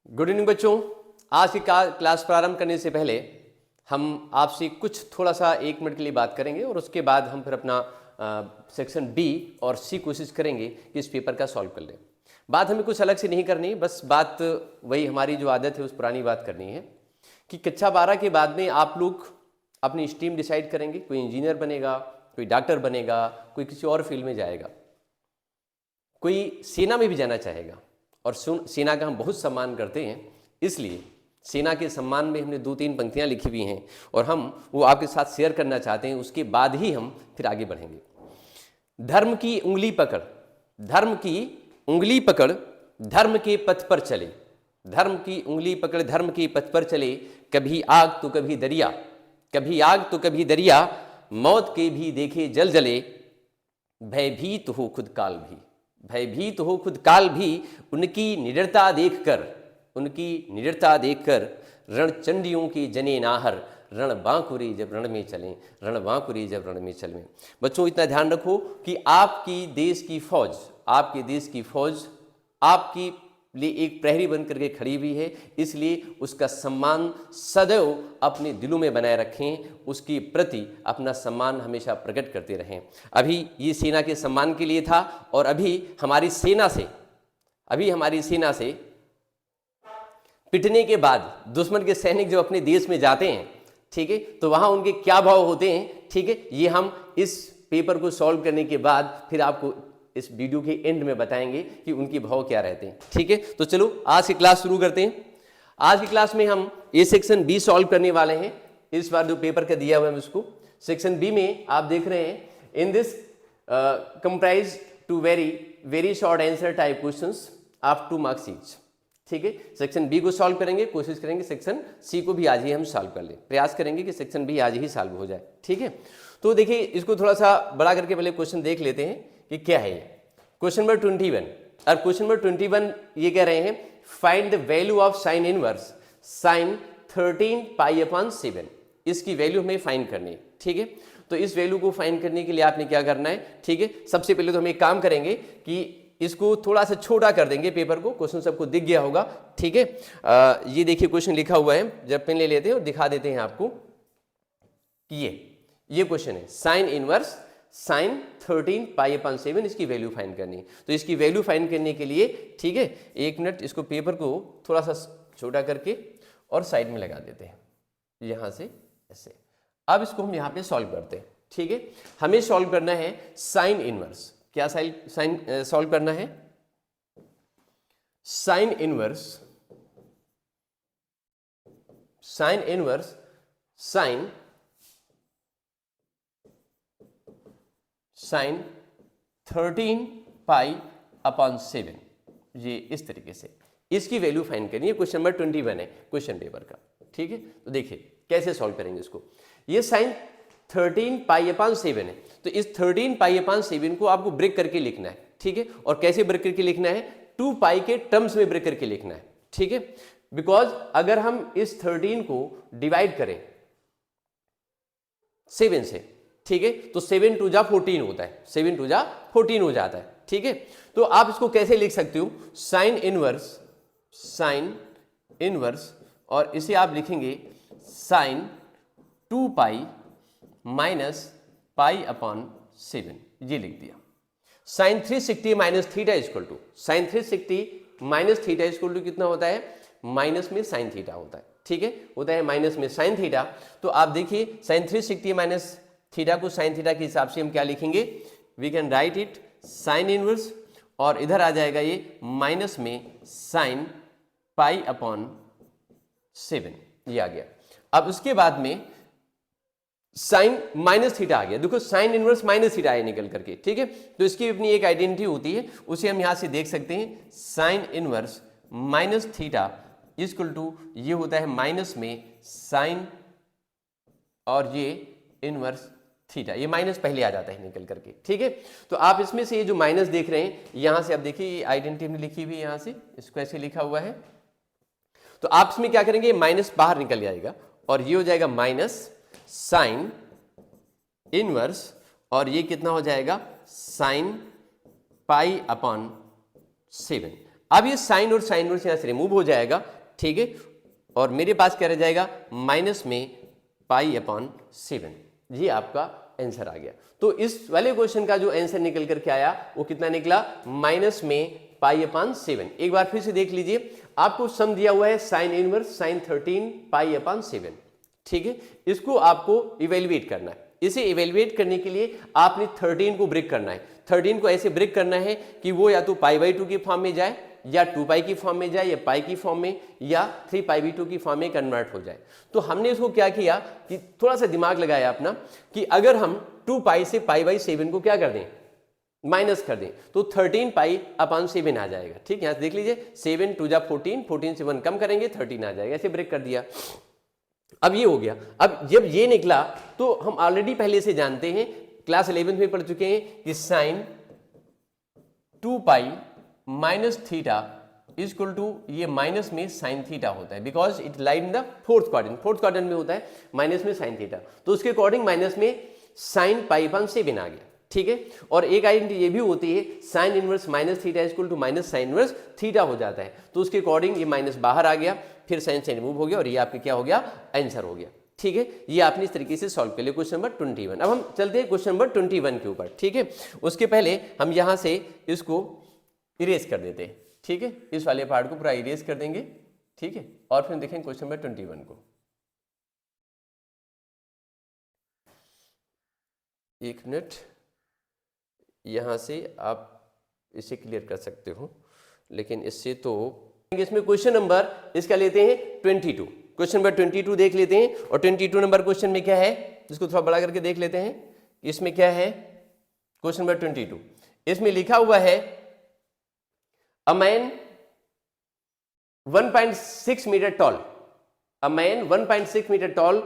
Good evening बच्चों। आज की क्लास प्रारंभ करने से पहले हम आपसे कुछ थोड़ा सा 1 मिनट के लिए बात करेंगे और उसके बाद हम फिर अपना सेक्शन बी और सी कोशिश करेंगे कि इस पेपर का सॉल्व कर लें। बात हमें कुछ अलग से नहीं करनी, बस बात वही हमारी जो आदत है उस पुरानी बात करनी है कि कक्षा 12 के बाद में आप लोग अपनी स्ट्रीम डिसाइड करेंगे। कोई इंजीनियर बनेगा, कोई डॉक्टर बनेगा, कोई किसी और फील्ड में जाएगा, कोई सेना में भी जाना चाहेगा। और सेना का हम बहुत सम्मान करते हैं, इसलिए सेना के सम्मान में हमने 2-3 पंक्तियां लिखी हुई हैं और हम वो आपके साथ शेयर करना चाहते हैं। उसके बाद ही हम फिर आगे बढ़ेंगे। धर्म की उंगली पकड़, धर्म की उंगली पकड़, धर्म के पथ पर चले। धर्म की उंगली पकड़, धर्म के पथ पर चले। कभी आग तो कभी दरिया, कभी आग तो कभी दरिया, मौत के भी देखे जल जले। भयभीत हो खुद काल भी, भयभीत हो खुद काल भी, उनकी निडरता देखकर, उनकी निडरता देखकर। रणचंडियों की जने नाहर, रण बांकुरे जब रण में चलें, रण बांकुरे जब रण में चलें। बच्चों इतना ध्यान रखो कि आपकी देश की फौज, आपके देश की फौज आपकी लिए एक प्रहरी बन करके खड़ी हुई है, इसलिए उसका सम्मान सदैव अपने दिलों में बनाए रखें, उसके प्रति अपना सम्मान हमेशा प्रकट करते रहें। अभी ये सेना के सम्मान के लिए था और अभी हमारी सेना से पिटने के बाद दुश्मन के सैनिक जब अपने देश में जाते हैं, ठीक है, तो वहां उनके क्या भाव होते हैं, ठीक है, ये हम इस पेपर को सॉल्व करने के बाद फिर आपको इस वीडियो के एंड में बताएंगे कि उनके भाव क्या रहते हैं। ठीक है, तो चलो आज की क्लास शुरू करते हैं। आज की क्लास में हम ये सेक्शन बी सॉल्व करने वाले हैं। इस बार जो पेपर का दिया हुआ है उसको सेक्शन बी में आप देख रहे हैं, in this comprise two very short answer type questions of 2 marks each. ठीक है, सेक्शन बी को सॉल्व करेंगे, कोशिश करेंगे सेक्शन सी को भी आज ही हम सॉल्व कर लें, प्रयास करेंगे कि सेक्शन बी आज ही सॉल्व हो जाए। ठीक है, तो देखिए इसको थोड़ा सा बड़ा करके पहले क्वेश्चन देख लेते हैं कि क्या है। क्वेश्चन नंबर 21 और क्वेश्चन नंबर 21 ये कह रहे हैं find the value of sine inverse sine 13 pi upon 7। इसकी वैल्यू हमें फाइंड करनी है। ठीक है, तो इस वैल्यू को फाइंड करने के लिए आपने क्या करना है, ठीक है, सबसे पहले तो हम एक काम करेंगे कि इसको थोड़ा सा छोटा कर देंगे पेपर को। क्वेश्चन सबको दिख गया होगा, ठीक है। ये देखिए क्वेश्चन लिखा हुआ है, जब पेन ले लेते हैं और दिखा देते हैं आपको कि ये क्वेश्चन है साइन इनवर्स साइन 13 पाई अपॉन 7, इसकी वैल्यू फाइंड करनी। तो इसकी वैल्यू फाइंड करने के लिए, ठीक है, 1 मिनट इसको पेपर को थोड़ा सा छोटा करके और साइड में लगा देते हैं, यहां से ऐसे। अब इसको हम यहां पे सॉल्व करते हैं। ठीक है, हमें सॉल्व करना है साइन इनवर्स। क्या साइन सॉल्व करना है? साइन इनवर्स साइन 13 पाई अपॉन 7, ये इस तरीके से इसकी वैल्यू फाइंड करनी है। क्वेश्चन नंबर 21 है क्वेश्चन पेपर का। ठीक है, तो देखिए कैसे सॉल्व करेंगे इसको। ये साइन 13 पाई अपॉन 7 है, तो इस 13 पाई अपॉन 7 को आपको ब्रेक करके लिखना है। ठीक है, और कैसे ब्रेक करके लिखना है? 2 पाई के टर्म्स में ब्रेक करके लिखना है। ठीक है, बिकॉज अगर हम इस 13 को डिवाइड करें 7 से, ठीक है, तो 7 2 जा 14 होता है, 7 2 जा 14 हो जाता है। ठीक है, तो आप इसको कैसे लिख सकते हो? साइन इनवर्स और इसे आप लिखेंगे sine 2 pi minus pi upon 7, ये लिख दिया। Sine 360 minus theta equal to, sine 360 minus theta equal to कितना होता है? माइनस में साइन थीटा होता है। ठीक है, होता है माइनस में साइन थीटा। तो आप देखिए साइन 360 माइनस थीटा को साइन थीटा के हिसाब से हम क्या लिखेंगे? We can write it sine inverse, और इधर आ जाएगा ये माइनस में साइन पाई अपॉन 7, ये आ गया। अब उसके बाद में साइन माइनस थीटा आ गया। देखो साइन इनवर्स माइनस थीटा है निकल करके। ठीक है, तो इसकी अपनी एक आइडेंटिटी होती है, उसे हम यहां से देख सकते हैं। Sine inverse minus theta equal to ये होता है माइनस में साइन और ये इनवर्स थीटा, ये माइनस पहले आ जाता है निकल करके। ठीक है, तो आप इसमें से ये जो माइनस देख रहे हैं यहां से, आप देखिए ये आइडेंटिटी हमने लिखी हुई है, यहां से इसको ऐसे लिखा हुआ है। तो आप इसमें क्या करेंगे? माइनस बाहर निकल जाएगा और ये हो जाएगा माइनस साइन इनवर्स, और ये कितना हो जाएगा? Sine pi upon 7। अब ये साइन और साइन इनवर्स यहां से रिमूव हो जाएगा, ठीक है, और मेरे पास क्या रह जाएगा माइनस में π/7। ये आपका आंसर आ गया। तो इस वाले क्वेश्चन का जो आंसर निकल करके आया वो कितना निकला, माइनस में π/7। एक बार फिर से देख लीजिए, आपको सम दिया हुआ है साइन इनवर्स साइन 13 π/7, ठीक है। इसको आपको इवेल्युएट करना है। इसे इवेल्युएट करने के लिए आपने 13 को ब्रेक करना है। 13 को ऐसे ब्रेक करना है कि वो या तो π/2 की फॉर्म में जाए, या 2π की फॉर्म में जाए, या पाई की फॉर्म में, या 3π/2 की फॉर्म में कन्वर्ट हो जाए। तो हमने इसको क्या किया कि थोड़ा सा दिमाग लगाया अपना कि अगर हम 2π से π/7 को क्या कर दें, माइनस कर दें, तो 13π/7 आ जाएगा। ठीक, यहां से देख लीजिए 7 2 जा 14, 14 से 1 कम करेंगे 13 आ जाएगा। ऐसे ब्रेक कर दिया। अब ये हो गया। अब जब ये निकला तो हम ऑलरेडी पहले से जानते हैं, क्लास 11 में पढ़ चुके हैं कि sine 2π minus theta is equal to, ये माइनस में साइन थीटा होता है, because it lied in the fourth quadrant. Fourth quadrant में होता है माइनस में साइन थीटा, तो उसके अकॉर्डिंग माइनस में साइन π/7 आ गया। ठीक है, और एक आइडेंटिटी ये भी होती है sine inverse minus theta is equal to minus sine inverse theta हो जाता है, तो उसके अकॉर्डिंग ये माइनस बाहर आ गया, फिर साइन से रिमूव हो गया, और ये आपके क्या हो गया, आंसर हो गया। ठीक है, ये आपने इस तरीके से सॉल्व कर लिया क्वेश्चन नंबर 21। अब हम चलते हैं क्वेश्चन नंबर 21 के ऊपर। ठीक है, उसके पहले हम यहां से इसको इरेज कर देते हैं। ठीक है, इस वाले पार्ट को पूरा इरेज कर देंगे। ठीक है, और फिर देखेंगे क्वेश्चन नंबर 21 को। एक मिनट, यहां से आप इसे क्लियर कर सकते हो, लेकिन इससे तो इसमें क्वेश्चन नंबर इसका लेते हैं 22। क्वेश्चन नंबर 22 देख लेते हैं, और 22 नंबर क्वेश्चन में क्या है, इसको थोड़ा बड़ा करके देख लेते हैं। इसमें क्या है, क्वेश्चन नंबर 22, इसमें लिखा हुआ है A man 1.6 meter tall, a man 1.6 meter tall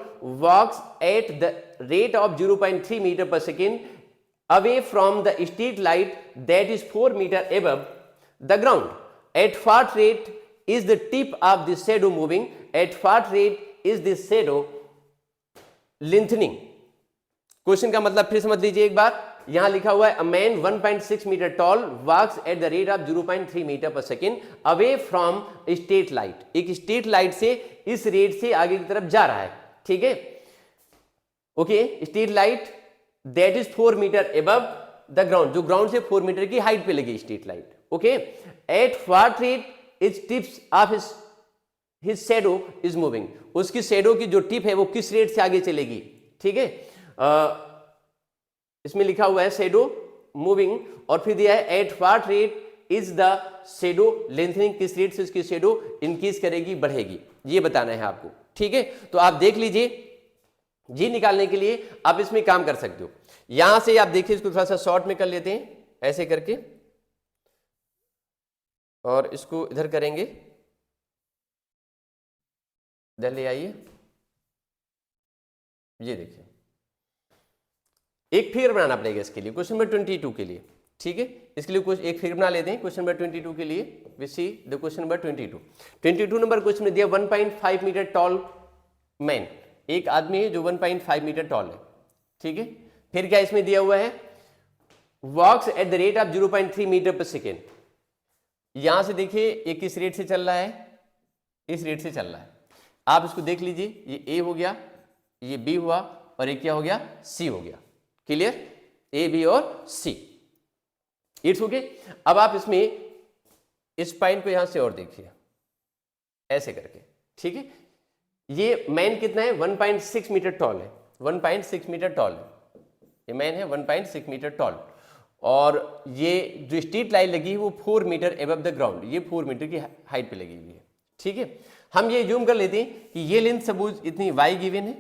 walks at the rate of 0.3 meter per second away from the street light that is 4 meter above the ground. At what rate is the tip of the shadow moving? At what rate is the shadow lengthening? Question का मतलब फिर समझ लीजिए एक बार। यहां लिखा हुआ है a man 1.6 metre tall walks at the rate of 0.3 metre पर second away from street light. एक स्ट्रीट लाइट से इस रेट से आगे की तरफ जा रहा है। ठीक है, okay, street light that is 4 metre above the ground, जो ग्राउंड से 4 मीटर की हाइट पे लगी street light. Okay, at what rate is tips of his shadow is moving, उसकी शैडो की जो टिप है वो किस रेट से आगे चलेगी। ठीक है, इसमें लिखा हुआ है शैडो मूविंग, और फिर दिया है eight what rate is the shadow lengthening, किस रेट से उसकी शैडो इंक्रीज करेगी, बढ़ेगी, ये बताना है आपको। ठीक है, तो आप देख लीजिए, जी निकालने के लिए आप इसमें काम कर सकते हो। यहां से आप देखिए, इसको थोड़ा सा शॉर्ट में कर लेते हैं ऐसे करके, और इसको इधर करेंगे, इधर ले आइए। ये देखिए, एक फिगर बनाना पड़ेगा इसके लिए, क्वेश्चन नंबर 22 के लिए। ठीक है, इसके लिए कुछ एक फिगर बना लेते हैं क्वेश्चन नंबर 22 के लिए। We see the question number 22 number question में दिया 1.5 मीटर टॉल मैन, एक आदमी है जो 1.5 मीटर टॉल है। ठीक है, फिर क्या इसमें दिया हुआ है, walks at the rate of 0.3 metre पर सेकेंड। यहां से देखिए ये किस रेट से चल रहा है, इस रेट से चल रहा है। आप इसको देख लीजिए, ये ए हो गया, ये बी हुआ, और ये क्या हो गया, सी हो गया। क्लियर, ए बी और सी, इट्स ओके। अब आप इसमें इस पॉइंट को यहां से और देखिए ऐसे करके। ठीक है, ये मैन कितना है, 1.6 मीटर टॉल है, 1.6 मीटर टॉल है, ये मैन है 1.6 मीटर टॉल, और ये जो स्ट्रीट लाइट लगी है वो 4 मीटर एबव द ग्राउंड, ये 4 मीटर की हाइट पे लगी हुई है। ठीक है, हम ये जूम कर लेते हैं कि ये लेंथ सपोज इतनी y गिवन है,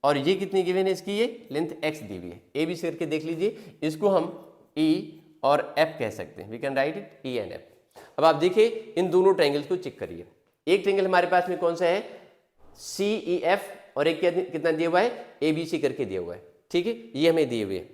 और ये कितनी गिवन है, इसकी ये लेंथ x दी हुई है। ए बी से करके देख लीजिए, इसको हम E और F कह सकते हैं, we can write it E and F। अब आप देखिए इन दोनों ट्रायंगल्स को चेक करिए। एक ट्रायंगल हमारे पास में कौन सा है, CEF, और एक कितना दिया हुआ है, ABC करके दिया हुआ है। ठीक है, ये हमें दिए हुए हैं।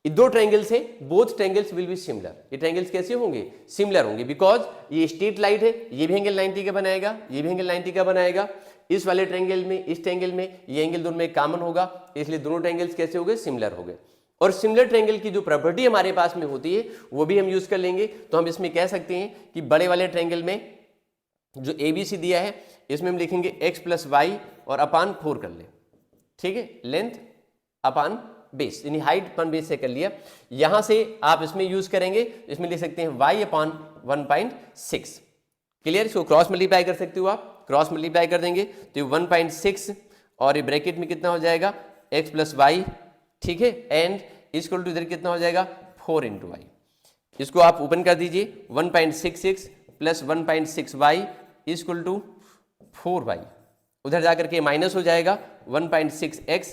ये दो ट्रायंगल्स हैं, both triangles will be similar. ये ट्रायंगल्स कैसे होंगे, सिमिलर होंगे, बिकॉज ये स्ट्रीट लाइट है, ये भी एंगल 90 का बनाएगा, ये भी एंगल 90 का बनाएगा। इस वाले ट्रायंगल में, इस ट्रायंगल में, ये एंगल दोनों में कॉमन होगा, इसलिए दोनों ट्रायंगल्स कैसे हो गए, सिमिलर हो गए। और सिमिलर ट्रायंगल की जो प्रॉपर्टी हमारे पास में होती है वो भी हम यूज कर लेंगे। तो हम इसमें कह सकते हैं कि बड़े वाले ट्रायंगल में जो ABC दिया है इसमें हम लिखेंगे x प्लस वाई और अपान 4 कर ले, ठीक है, लेंथ अपान बेस, यानी हाइट अपान बेस से कर लिया। यहां से आप इसमें यूज करेंगे, इसमें लिख सकते हैं y अपान 1.6, क्लियर। इसको क्रॉस मल्टीप्लाई कर सकते हो आप, क्रॉस मल्टीप्लाई कर देंगे तो ये 1.6 और ये ब्रैकेट में कितना हो जाएगा x प्लस वाई, ठीक है, एंड इक्वल टू इधर कितना हो जाएगा 4 इंटू वाई। इसको आप ओपन कर दीजिए, 1.66 plus 1.6y equal to 4y, उधर जाकर के माइनस हो जाएगा 1.6x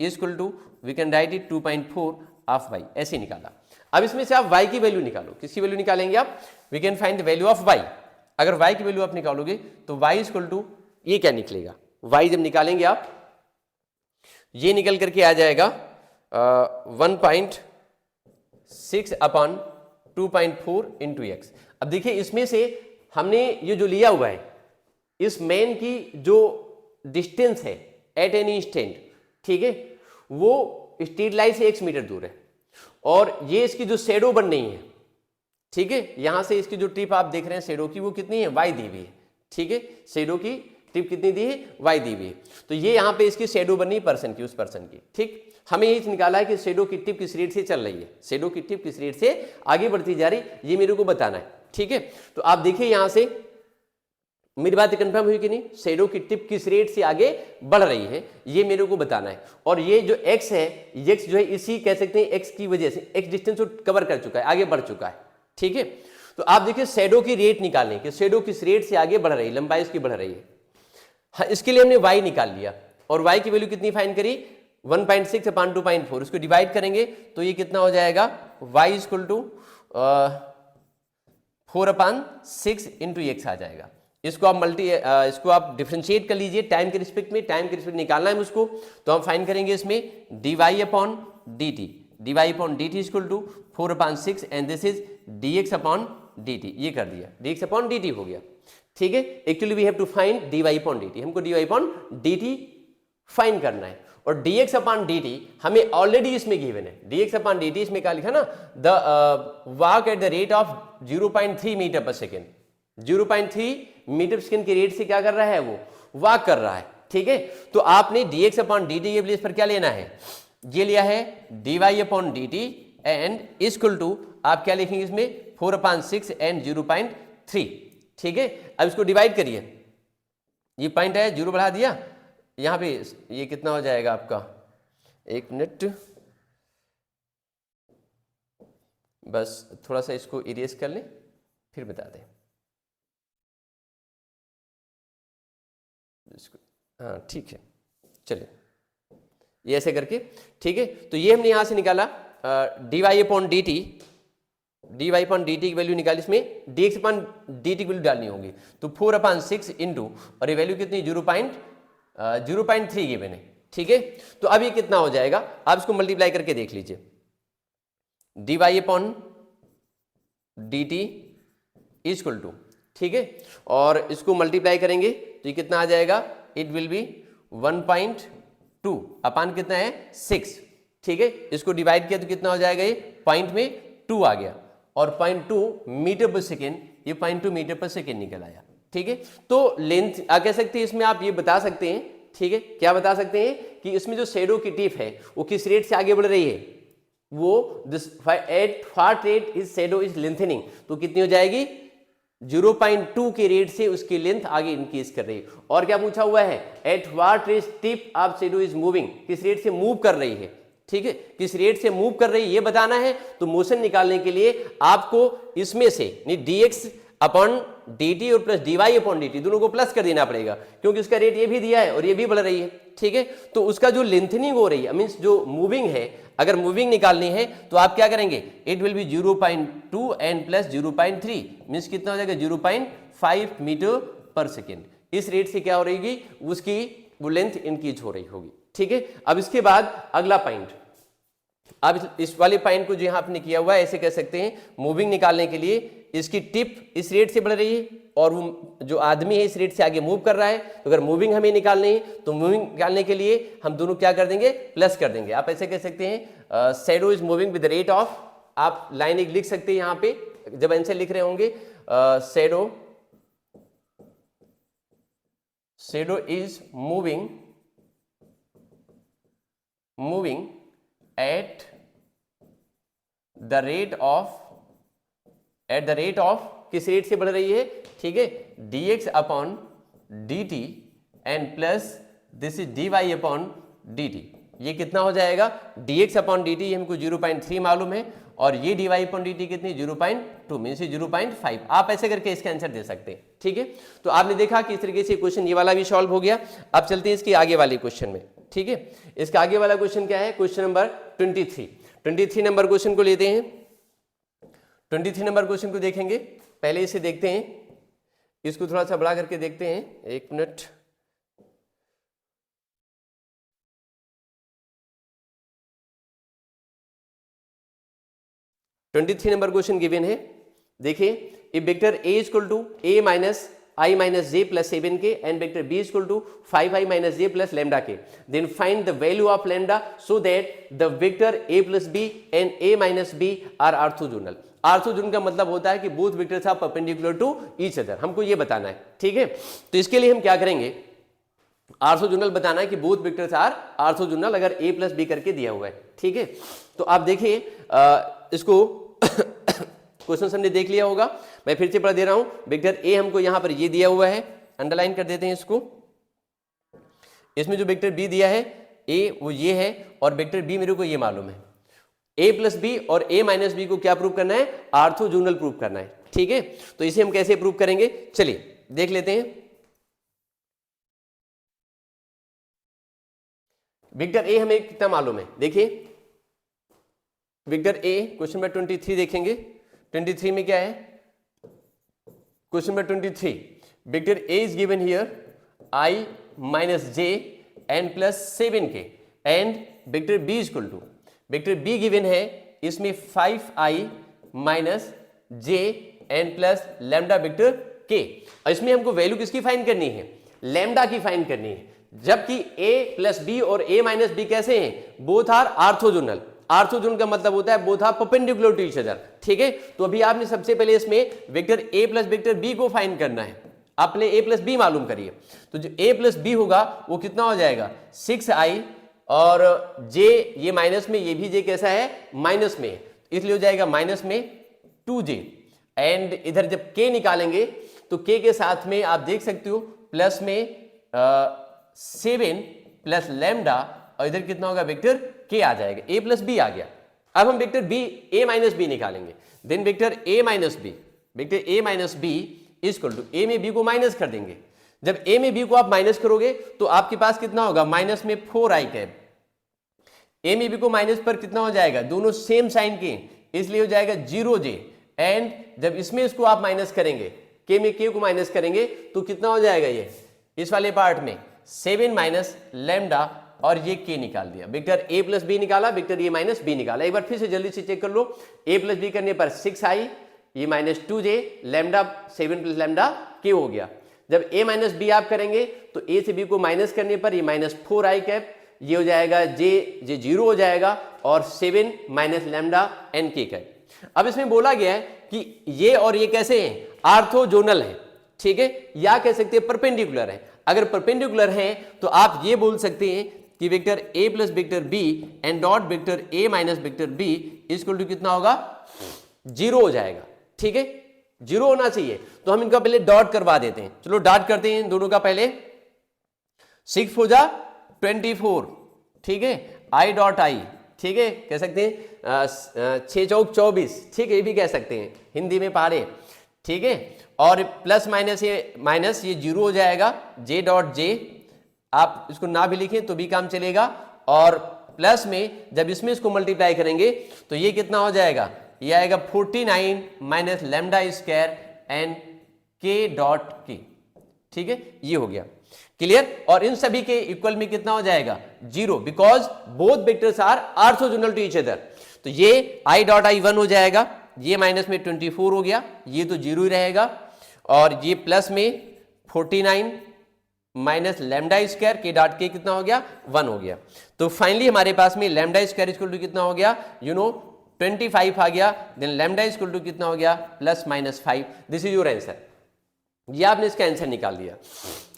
equal to we can write it 2.4 of y, ऐसे निकाला। अब इसमें से आप y की वैल्यू निकालो, किसकी वैल्यू निकालेंगे आप, we can find the value of y। अगर y की वैल्यू आप निकालोगे तो y इक्वल टू ये क्या निकलेगा, y जब निकालेंगे आप ये निकल करके आ जाएगा 1.6 अपॉन 2.4 इंटू एक्स। अब देखिए इसमें से हमने ये जो लिया हुआ है इस मेन की जो डिस्टेंस है एट एनी इंस्टेंट, ठीक है, वो स्ट्रीट लाइन से 1 मीटर दूर है, और ये इसकी जो शेडो बन रही है, ठीक है, यहां से इसकी जो टिप आप देख रहे हैं शेडो की वो कितनी है, y दी हुई है, ठीक है, शेडो की टिप कितनी दी है, y दी हुई है। तो ये यहाँ पे इसकी शेडो बनी पर्सन की, उस पर्सन की, ठीक। हमें ये निकाला है कि शेडो की टिप किस रेट से चल रही है, शेडो की टिप किस रेट से आगे बढ़ती जा रही, ये मेरे को बताना है, ठीक है। तो आप देखिए यहां से मेरी बात कंफर्म हुई कि नहीं, शेडो की टिप किस रेट से आगे बढ़ रही है ये मेरे को बताना है। और ये जो x है, x जो है इसी कह सकते हैं x की वजह से x डिस्टेंस को कवर कर चुका है, आगे बढ़ चुका है, ठीक है। तो आप देखिए शेडो की रेट निकालें कि शेडो किस रेट से आगे बढ़ रही है, लंबाई इसकी बढ़ रही है। हाँ, इसके लिए हमने y निकाल लिया और y की वैल्यू कितनी फाइंड करी 1.6 अपान 2.4, इसको डिवाइड करेंगे तो ये कितना हो जाएगा y equal to 4 upon 6 into x आ जाएगा। इसको आप इसको आप डिफरेंशिएट कर लीजिए टाइम के रिस्पेक्ट में, टाइम के रिस्पेक्ट निकालना है मुझको, तो हम फाइंड करेंगे इसमें dy upon dt, dy upon dt equal to 4 upon 6 and this is dx upon dt, ये कर दिया dx अपॉन dt हो गया, ठीक है। Actually we have to find dy upon dt, हमको dy अपॉन dt फाइंड करना है, और dx अपॉन dt हमें ऑलरेडी इसमें गिवन है, dx अपॉन dt इसमें क्या लिखा ना, the walk at the rate of 0.3 metre पर सेकेंड, 0.3 मीटर पर सेकेंड के रेट से क्या कर रहा है, वो वॉक कर रहा है, ठीक है। तो आपने dx अपॉन dt के प्लेस पर क्या लेना है, ये लिया है dy upon dt and equal to आप क्या लिखेंगे इसमें 4 अपॉन 6 एंड 0.3, ठीक है। अब इसको डिवाइड करिए, ये पॉइंट है 0 बढ़ा दिया, यहां पे ये कितना हो जाएगा आपका, एक मिनट बस थोड़ा सा इसको इरेज कर लें फिर बता दें, हाँ ठीक है, चलिए ये ऐसे करके, ठीक है। तो ये हमने यहां से निकाला dy upon dt, dy upon dt की वैल्यू निकाली, इसमें dx अपॉन dt की वैल्यू डालनी होगी, तो 4 अपॉन 6 इंटू, और ये वैल्यू कितनी 0.3 गिवन है, ठीक है। तो अब ये कितना हो जाएगा, आप इसको मल्टीप्लाई करके देख लीजिए, dy upon dt equal to, ठीक है, और इसको मल्टीप्लाई करेंगे तो ये कितना आ जाएगा, इट विल बी 1.2 अपान कितना है 6, ठीक है। इसको डिवाइड किया तो कितना हो जाएगा, ये पॉइंट में 2 आ गया, और 0.2 मीटर पर सेकेंड, ये 0.2 मीटर पर सेकेंड निकल आया, ठीक है। तो लेंथ कह सकते हैं इसमें, आप ये बता सकते हैं, ठीक है, क्या बता सकते हैं कि इसमें जो शेडो की टिप है वो किस रेट से आगे बढ़ रही है, वो this eight what rate is shadow is lengthening, तो कितनी हो जाएगी 0.2 के रेट से उसकी लेंथ आगे इंक्रीज कर रही है। और क्या पूछा हुआ है, eight what rate tip of shadow is moving, किस रेट से मूव कर रही है, ठीक है, किस रेट से मूव कर रही है ये बताना है। तो मोशन निकालने के लिए आपको इसमें से dx अपॉन dt और प्लस dy अपॉन dt दोनों को प्लस कर देना पड़ेगा, क्योंकि उसका रेट ये भी दिया है और ये भी बढ़ रही है, ठीक है। तो उसका जो लेंथनिंग हो रही है, मीन्स जो मूविंग है, अगर मूविंग निकालनी है तो आप क्या करेंगे, it will B 0.2 and plus 0.3 means कितना हो जाएगा 0.5 मीटर पर सेकेंड, इस रेट से क्या हो रही, उसकी वो लेंथ इंक्रीज हो रही होगी, ठीक है। अब इसके बाद अगला पॉइंट, अब इस वाले पॉइंट को जो यहाँ आपने किया हुआ है ऐसे कह सकते हैं, मूविंग निकालने के लिए इसकी टिप इस रेट से बढ़ रही है और वो जो आदमी है इस रेट से आगे मूव कर रहा है, तो अगर मूविंग हमें निकालनी है तो मूविंग निकालने के लिए हम दोनों क्या कर देंगे, प्लस कर देंगे। आप ऐसे कह सकते हैं shadow is moving with the rate of, आप लाइन एक लिख सकते हैं यहाँ पे जब आंसर लिख रहे होंगे, shadow shadow is moving at the rate of किस रेट से बढ़ रही है, ठीक है, dx upon dt and plus this is dy upon dt। ये कितना हो जाएगा, dx अपॉन dt ये हमको 0.3 मालूम है और ये dy अपॉन dt कितनी 0.2 मीन से 0.5। आप ऐसे करके इसका आंसर दे सकते हैं, ठीक है। तो आपने देखा कि इस तरीके से क्वेश्चन ये वाला भी सॉल्व हो गया। अब चलते हैं इसके आगे वाले क्वेश्चन में, ठीक है। इसका आगे वाला क्वेश्चन क्या है, क्वेश्चन नंबर 23 नंबर क्वेश्चन को लेते हैं। 23 नंबर क्वेश्चन को देखेंगे, पहले इसे देखते हैं, इसको थोड़ा सा बड़ा करके देखते हैं, एक मिनट। ट्वेंटी नंबर क्वेश्चन गिवन है, देखिए, if vector a equal to a minus I minus j plus 7k and vector b equal to 5i minus j plus lambda k, then find the value of lambda so that the vector a plus b and a minus b are orthogonal. Orthogonal का मतलब होता है कि both vectors are perpendicular to each other, हमको ये बताना है, ठीक है। तो इसके लिए हम क्या करेंगे, ऑर्थोगोनल बताना है कि बोथ वेक्टर्स आर ऑर्थोगोनल अगर a प्लस b करके दिया हुआ है, ठीक है। तो आप देखिए इसको क्वेश्चन हमने देख लिया होगा, मैं फिर से पढ़ दे रहा हूं। वेक्टर a हमको यहां पर ये दिया हुआ है, अंडरलाइन कर देते हैं इसको। इसमें जो वेक्टर b दिया है a वो ये है और वेक्टर b मेरे को ये मालूम है। a प्लस बी और a माइनस बी को क्या प्रूव करना है, ऑर्थोगोनल प्रूव करना है, ठीक है। तो इसे हम कैसे प्रूव करेंगे, चलिए देख लेते हैं। वेक्टर a हमें कितना मालूम है, देखिए वेक्टर a क्वेश्चन नंबर 23 देखेंगे। 23 में क्या है, question number 23 vector a is given here i minus j एन plus 7k and vector b equal to, vector b given है इसमें 5i माइनस जे एन प्लस लैम्डा वेक्टर k, और इसमें हमको वैल्यू किसकी फाइंड करनी है, लैम्डा की फाइंड करनी है। जबकि a प्लस बी और a माइनस बी कैसे हैं, बोथ आर ऑर्थोगोनल। ऑर्थोगोनल का मतलब होता है both are perpendicular to each other, ठीक है। तो अभी आपने सबसे पहले इसमें vector a plus vector b को फाइंड करना है, आपने a प्लस बी मालूम करिए। तो जो a प्लस बी होगा वो कितना हो जाएगा 6i और j ये माइनस में, ये भी j कैसा है माइनस में, इसलिए हो जाएगा माइनस में 2j एंड इधर जब k निकालेंगे तो k के साथ में आप देख सकते हो प्लस में 7 प्लस लैम्डा और इधर कितना होगा वेक्टर k आ जाएगा, a प्लस बी आ गया। अब हम vector b a minus b निकालेंगे, then vector a minus b, vector a minus b equal to a में b को माइनस कर देंगे। जब a में b को आप माइनस करोगे तो आपके पास कितना होगा, माइनस में 4i कैप, a में b को माइनस पर कितना हो जाएगा, दोनों सेम साइन के, इसलिए हो जाएगा 0j एंड जब इसमें इसको आप माइनस करेंगे, k में k को माइनस करेंगे तो कितना हो जाएगा, ये इस वाले पार्ट में 7 माइनस लैम्डा और ये k निकाल दिया, वेक्टर a प्लस बी निकाला, वेक्टर a माइनस बी निकाला। एक बार फिर से जल्दी से चेक कर लो, a प्लस बी करने पर 6i, ये minus 2j, lambda 7 plus lambda k हो गया। जब a माइनस बी आप करेंगे तो a से b को माइनस करने पर ये माइनस 4i कैप, ये हो जाएगा j 0 हो जाएगा और 7 माइनस लैम्डा एन k कैप। अब इसमें बोला गया है कि ये और ये कैसे हैं, ऑर्थोगोनल है, ठीक है, या कह सकते हैं परपेंडिकुलर है। अगर परपेंडिकुलर है तो आप ये बोल सकते हैं कि vector a plus vector b and dot vector a minus vector b equal to कितना होगा, 0 हो जाएगा, ठीक है, 0 होना चाहिए। तो हम इनका पहले डॉट करवा देते हैं, चलो डॉट करते हैं दोनों का पहले। 6 4 जा 24, ठीक है, i डॉट i, ठीक है, कह सकते हैं 6 चौक 24, ठीक है, ये भी कह सकते हैं, हिंदी में पढ़े, ठीक है। और प्लस माइनस ये 0 हो जाएगा, j डॉट j, आप इसको ना भी लिखें तो भी काम चलेगा। और प्लस में जब इसमें इसको मल्टीप्लाई करेंगे तो ये कितना हो जाएगा, ये आएगा 49 minus lambda square and k dot k, ठीक है, ये हो गया क्लियर। और इन सभी के इक्वल में कितना हो जाएगा 0, because both vectors are orthogonal to each other. तो ये i डॉट i 1 हो जाएगा, ये माइनस में 24 हो गया, ये तो 0 ही रहेगा, और ये प्लस में 49 माइनस लैम्डा स्क्वायर के डॉट के कितना हो गया 1 हो गया। तो फाइनली हमारे पास में लैम्डा स्क्वायर इक्वल टू कितना हो गया, 25 आ गया, देन लैम्डा इक्वल टू कितना हो गया plus minus 5। This is your answer, ये आपने इसका आंसर निकाल दिया।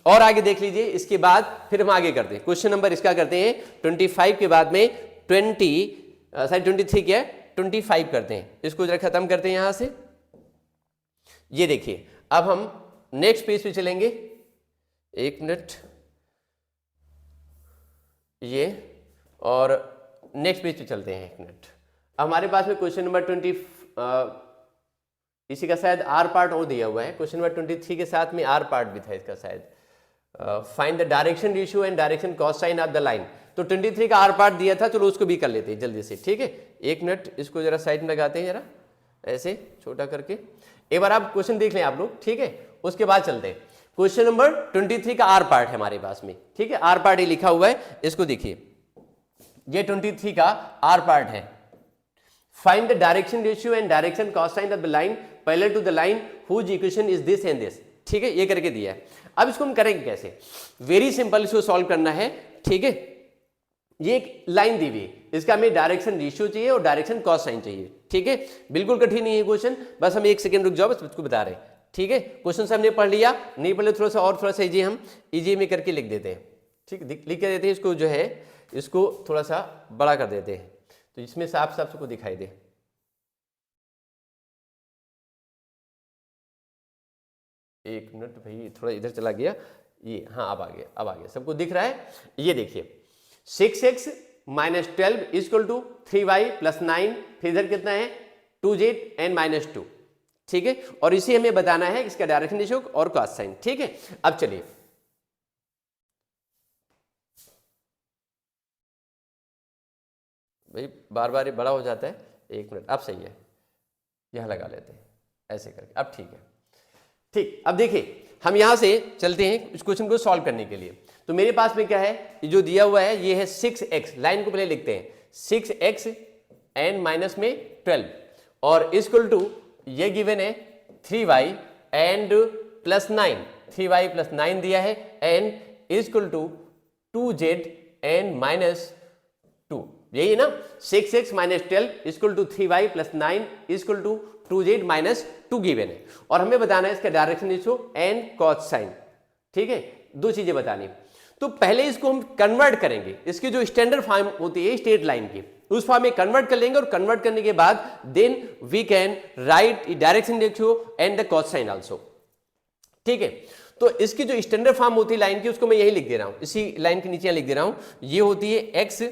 और आगे देख लीजिए, इसके बाद फिर हम आगे करते हैं क्वेश्चन नंबर इसका करते हैं 25 के बाद में 23 क्या है 25 करते हैं, इसको जरा खत्म करते हैं यहां से। ये देखिए अब हम नेक्स्ट पेज पे चलेंगे, एक मिनट, ये और नेक्स्ट पेज पे चलते हैं, एक मिनट। हमारे पास में क्वेश्चन नंबर 20 इसी का शायद आर पार्ट और दिया हुआ है, क्वेश्चन नंबर 23 के साथ में आर पार्ट भी था इसका शायद, find the direction ratio and direction cosine of the line. तो 23 का आर पार्ट दिया था, चलो उसको भी कर लेते हैं जल्दी से, ठीक है। एक मिनट, इसको जरा साइड में लगाते हैं, जरा ऐसे छोटा करके, एक बार आप क्वेश्चन देख लें आप लोग, ठीक है, उसके बाद चलते हैं। क्वेश्चन नंबर 23 का आर पार्ट है हमारे पास में, ठीक है, आर पार्ट ये लिखा हुआ है, इसको देखिए, ये 23 का आर पार्ट है। Find the direction ratio and direction cosine of the line parallel to the line whose equation is this and this, ठीक है, ये करके दिया है। अब इसको हम करेंगे कैसे, वेरी सिंपल, इसको सॉल्व करना है, ठीक है। ये एक लाइन दी हुई, इसका हमें डायरेक्शन रेशियो चाहिए और डायरेक्शन कॉस साइन चाहिए, ठीक है, बिल्कुल कठिन नहीं है क्वेश्चन, बस हम एक सेकंड रुक जाओ, बस उसको बता रहे हैं, ठीक है। क्वेश्चन से हमने पढ़ लिया, नहीं पढ़े थोड़ा सा और थोड़ा सा इजी हम इजी में करके लिख देते हैं, ठीक, लिख के देते हैं, इसको जो है इसको थोड़ा सा बड़ा कर देते हैं, तो इसमें साफ साफ सबको दिखाई दे। एक मिनट भाई, थोड़ा इधर चला गया, ये हाँ अब आ गया, अब आ गया, सबको दिख रहा है। ये देखिए 6x minus 12 equal to 3y plus 9, फिर इधर कितना है 2z एन माइनस 2, ठीक है, और इसे हमें बताना है इसका डायरेक्शन रेशियो और कॉस साइन, ठीक है। अब चलिए भाई, बार बार ये बड़ा हो जाता है, एक मिनट, अब सही है, यहां लगा लेते हैं ऐसे करके, अब ठीक है, ठीक। अब देखिए हम यहां से चलते हैं इस क्वेश्चन को सॉल्व करने के लिए। तो मेरे पास में क्या है, ये जो दिया हुआ है ये है 6x, लाइन को पहले लिखते हैं, 6x एन माइनस में 12 और इक्वल टू ये गिवन है 3y and plus 9, 3y plus 9 दिया है एंड इक्वल टू 2z एन माइनस 2, यही है ना, 6x minus 12 equal to 3y plus 9 equal to 2z minus 2 given है, और हमें बताना है इसका direction ratio and cosine, ठीक है, दो चीजें बतानी। तो पहले इसको हम कन्वर्ट करेंगे, इसकी जो स्टैंडर्ड फॉर्म होती है स्ट्रेट लाइन की, उस फॉर्म में कन्वर्ट कर लेंगे, और कन्वर्ट करने के बाद then we can write direction ratio and the cosine also, ठीक है। तो इसकी जो स्टैंडर्ड फॉर्म होती है लाइन की, उसको मैं यही लिख दे रहा हूं, इसी लाइन के नीचे लिख दे रहा हूं, ये होती है x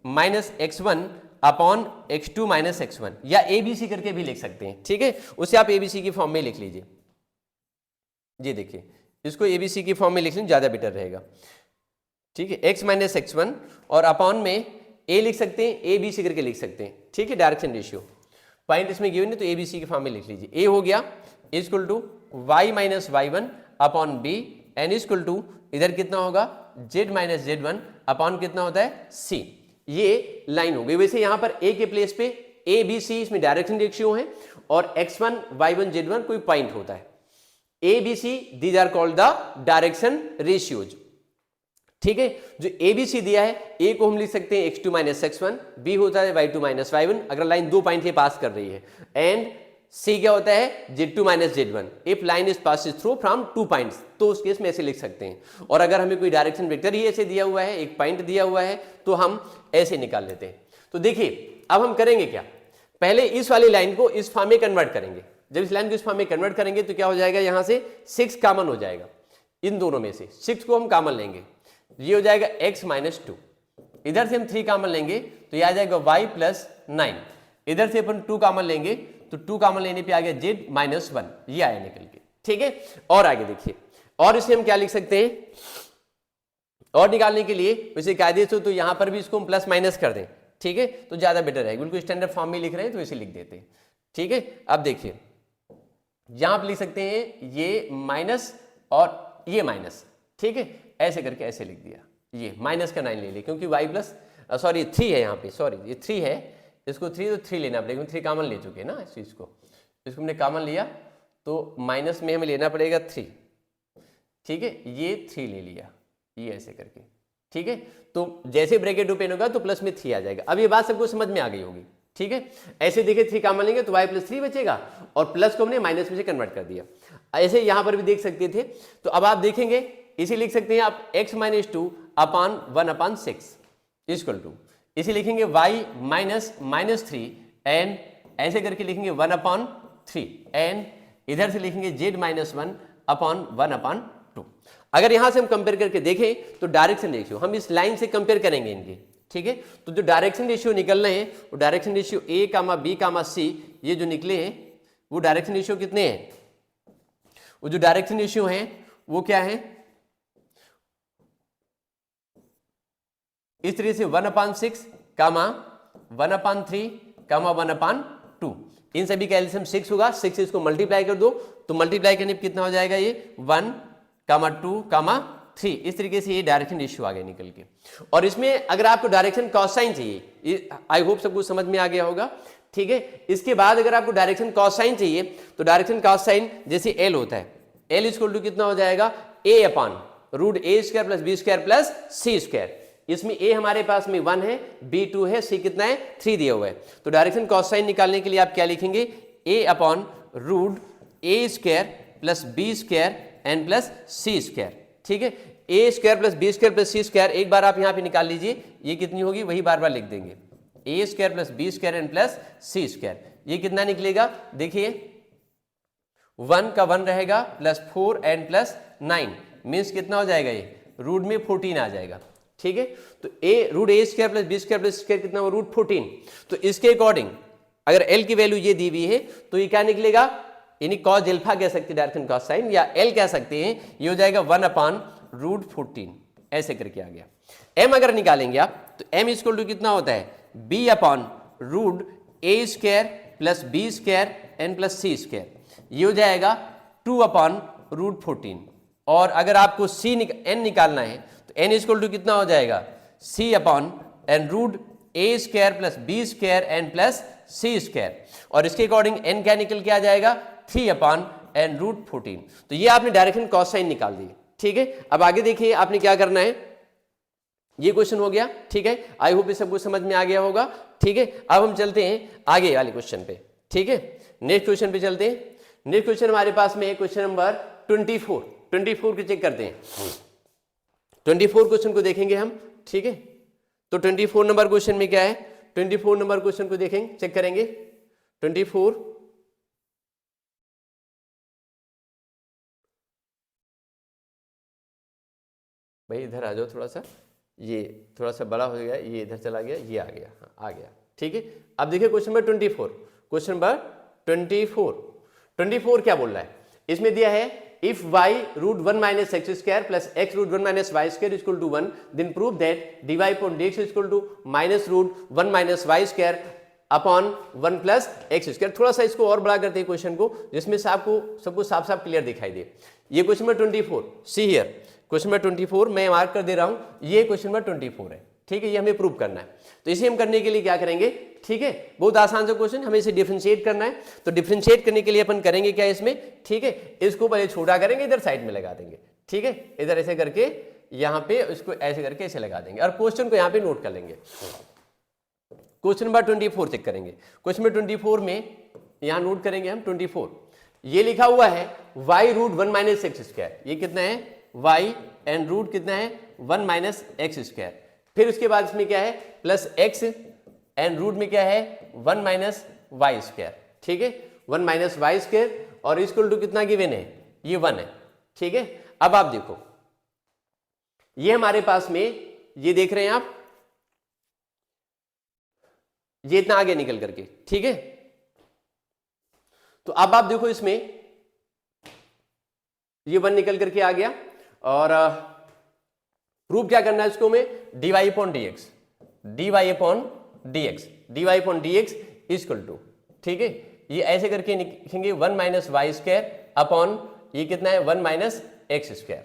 minus x1 upon x2 minus x1, या ABC करके भी लिख सकते हैं, ठीक है, उसे आप ABC की फॉर्म में लिख लीजिए। ये देखिए, इसको ABC की फॉर्म में लिख लें, ज्यादा बेटर रहेगा, ठीक है, x माइनस x1 और अपॉन में a लिख सकते हैं, ABC करके लिख सकते हैं, ठीक है, डायरेक्शन रेशियो पॉइंट इसमें गिवन है, तो ABC की फॉर्म में लिख लीजिए। a हो गया equal to y minus y1 upon b एन इक्वल टू इधर कितना होगा z माइनस z1 अपॉन कितना होता है c, ये लाइन हो गई। वैसे यहां पर a के प्लेस पे a b c इसमें डायरेक्शन रेशियो है, और x1 y1 z1 कोई पॉइंट होता है, a b c these are called the direction ratios, ठीक है। जो a b c दिया है, a को हम लिख सकते हैं x2 माइनस x1, b होता है y2 माइनस y1 अगर लाइन दो पॉइंट के पास कर रही है, एंड c क्या होता है z2 minus z1 if line is passes through from 2 points, तो उस केस में ऐसे लिख सकते हैं। और अगर हमें कोई डायरेक्शन वेक्टर ही ऐसे दिया हुआ है, एक पॉइंट दिया हुआ है, तो हम ऐसे निकाल लेते हैं। तो देखिए अब हम करेंगे क्या, पहले इस वाली लाइन को इस फॉर्म में कन्वर्ट करेंगे। जब इस लाइन को इस फॉर्म में कन्वर्ट करेंगे तो क्या हो जाएगा, यहां से 6 कॉमन हो जाएगा, इन दोनों में से 6 को हम कॉमन लेंगे, ये हो जाएगा x माइनस 2, इधर से हम 3 कॉमन लेंगे तो ये आ जाएगा y प्लस 9, इधर से अपन 2 कॉमन लेंगे तो 2 कॉमन लेने पे आ गया z माइनस 1, ये आया निकल के, ठीक है। और आगे देखिए, और इसे हम क्या लिख सकते हैं, और निकालने के लिए वैसे कायदे से तो यहां पर भी इसको हम प्लस माइनस कर दें, ठीक है, तो ज्यादा बेटर है, बिल्कुल स्टैंडर्ड फॉर्म में लिख रहे हैं तो इसे लिख देते हैं, ठीक है। अब देखिए यहां पर लिख सकते हैं ये माइनस और ये माइनस, ठीक है, ऐसे करके ऐसे लिख दिया, ये माइनस का 9 ले लिया क्योंकि y प्लस सॉरी 3 है यहाँ पे, सॉरी ये 3 है, इसको 3 तो 3 लेना पड़ेगा, 3 कॉमन ले चुके हैं ना इस चीज को, इसको हमने कॉमन लिया तो माइनस में हमें लेना पड़ेगा 3, ठीक है, ये 3 ले लिया, ये ऐसे करके, ठीक है। तो जैसे ब्रैकेट ओपन होगा तो प्लस में 3 आ जाएगा। अब ये बात सबको समझ में आ गई होगी, ठीक है। ऐसे देखिए 3 कॉमन लेंगे तो y प्लस 3 बचेगा, और प्लस को हमने माइनस में से कन्वर्ट कर दिया। ऐसे यहां पर भी देख सकते थे। तो अब आप देखेंगे इसे लिख सकते हैं आप x minus 2 upon 1/6 equal to, इसे लिखेंगे y माइनस 3 एंड ऐसे करके लिखेंगे 1/3 एंड इधर से लिखेंगे z माइनस 1 अपॉन 1/2। अगर यहां से हम कंपेयर करके देखें तो डायरेक्शन रेशियो हम इस लाइन से कंपेयर करेंगे इनके, ठीक है। तो जो डायरेक्शन रेशियो निकल रहे हैं वो direction ratio a comma b comma c ये जो निकले हैं वो डायरेक्शन रेशियो कितने हैं, वो जो डायरेक्शन रेशियो हैं वो क्या है, इस तरीके से 1/6 कामा 1/3 कामा 1/2, इन सभी का एलसीएम 6 होगा। 6 से इसको मल्टीप्लाई कर दो तो मल्टीप्लाई करने पर कितना हो जाएगा, ये 1 कामा 2 कामा 3, इस तरीके से ये डायरेक्शन रेशियो आ गया निकल के। और इसमें अगर आपको डायरेक्शन कॉसाइन चाहिए, आई होप सबको समझ में आ गया होगा, ठीक है। इसके बाद अगर आपको डायरेक्शन कॉसाइन चाहिए तो डायरेक्शन कॉसाइन जैसे एल होता है, एल इक्वल टू कितना हो जाएगा, a upon root a square plus b square plus c square. इसमें a हमारे पास में 1 है, b 2 है, c कितना है 3 दिया हुआ है। तो डायरेक्शन कॉसाइन निकालने के लिए आप क्या लिखेंगे, a upon root a square plus b square and plus c square, ठीक है। a square plus b square plus c square एक बार आप यहाँ पे निकाल लीजिए, ये कितनी होगी वही बार बार लिख देंगे, a square plus b square and plus c square. ये कितना निकलेगा, देखिए 1 का 1 रहेगा प्लस 4 एंड प्लस 9 मीन्स कितना हो जाएगा, ये रूट में 14 आ जाएगा, ठीक है। तो root a square plus b square plus square कितना हो, रूट 14। तो इसके अकॉर्डिंग अगर l की वैल्यू ये दी हुई है तो ये क्या निकलेगा, यानी कॉज एल्फा कह सकते हैं डायरेक्शन कॉसाइन, या l कह सकते हैं, ये हो जाएगा 1 अपॉन रूट 14 ऐसे करके आ गया। m अगर निकालेंगे आप तो m इक्वल टू कितना होता है, b upon root a square plus b square and plus c square, ये हो जाएगा 2 अपॉन रूट 14। और अगर आपको n निकालना है तो n इक्वल टू कितना हो जाएगा, c upon and root a square plus b square and plus c square. और इसके अकॉर्डिंग n क्या निकल के आ जाएगा, 3 अपॉन एंड रूट 14। तो ये आपने डायरेक्शन कॉसाइन निकाल दी, ठीक है। अब आगे देखिए आपने क्या करना है, ये क्वेश्चन हो गया, ठीक है। आई होप ये सब कुछ समझ में आ गया होगा, ठीक है। अब हम चलते हैं आगे वाले क्वेश्चन पे, ठीक है। नेक्स्ट क्वेश्चन पे चलते हैं। नेक्स्ट क्वेश्चन हमारे पास में क्वेश्चन नंबर 24 को चेक करते हैं। 24 क्वेश्चन को देखेंगे हम, ठीक है। तो 24 नंबर क्वेश्चन में क्या है, 24 नंबर क्वेश्चन को देखेंगे, चेक करेंगे। 24 भाई इधर आ जाओ थोड़ा सा, ये थोड़ा सा बड़ा हो गया, ये इधर चला गया, ये आ गया, हाँ आ गया, ठीक है। अब देखिए क्वेश्चन नंबर 24, क्वेश्चन नंबर 24 क्या बोल रहा है, इसमें दिया है if y root 1 minus x square plus x root 1 minus y square is equal to 1 then prove that dy upon dx is equal to minus root 1 minus y square upon 1 plus x square. थोड़ा सा इसको और बड़ा करते हैं question को, जिसमें से आपको सबको साफ साफ क्लियर दिखाई दे। ये question number 24, see here question number 24 मैं मार्क कर दे रहा हूं, ये क्वेश्चन नंबर 24 है, ठीक है। ये हमें प्रूव करना है, तो इसे हम करने के लिए क्या करेंगे, ठीक है। बहुत आसान सा क्वेश्चन, हमें इसे डिफरेंशिएट करना है। तो डिफरेंशिएट करने के लिए अपन करेंगे क्या इसमें, ठीक है। इसको पहले छोटा करेंगे, इधर साइड में लगा देंगे, ठीक है। इधर ऐसे करके यहाँ पे इसको ऐसे करके ऐसे लगा देंगे और क्वेश्चन को यहाँ पे नोट कर लेंगे। क्वेश्चन नंबर 24 चेक करेंगे। क्वेश्चन नंबर 24 में यहाँ नोट करेंगे हम 24, ये लिखा हुआ है y root 1 minus x square, ये कितना है y एंड रूट कितना है 1 माइनस एक्स स्क्वायर। फिर उसके बाद इसमें क्या है प्लस x एंड रूट में क्या है 1 माइनस वाई स्क्वायर, ठीक है। 1 माइनस वाई स्क्वायर और इक्वल टू कितना गिवन है, ये 1 है, ठीक है। अब आप देखो ये हमारे पास में ये देख रहे हैं आप, ये इतना आगे निकल करके, ठीक है। तो अब आप देखो इसमें ये 1 निकल करके आ गया और प्रूव क्या करना है इसको में dy upon dx, dy upon dx equal to, ठीक है। ये ऐसे करके लिखेंगे 1 माइनस वाई स्क्वायर अपॉन ये कितना है 1 माइनस एक्स स्क्वायर,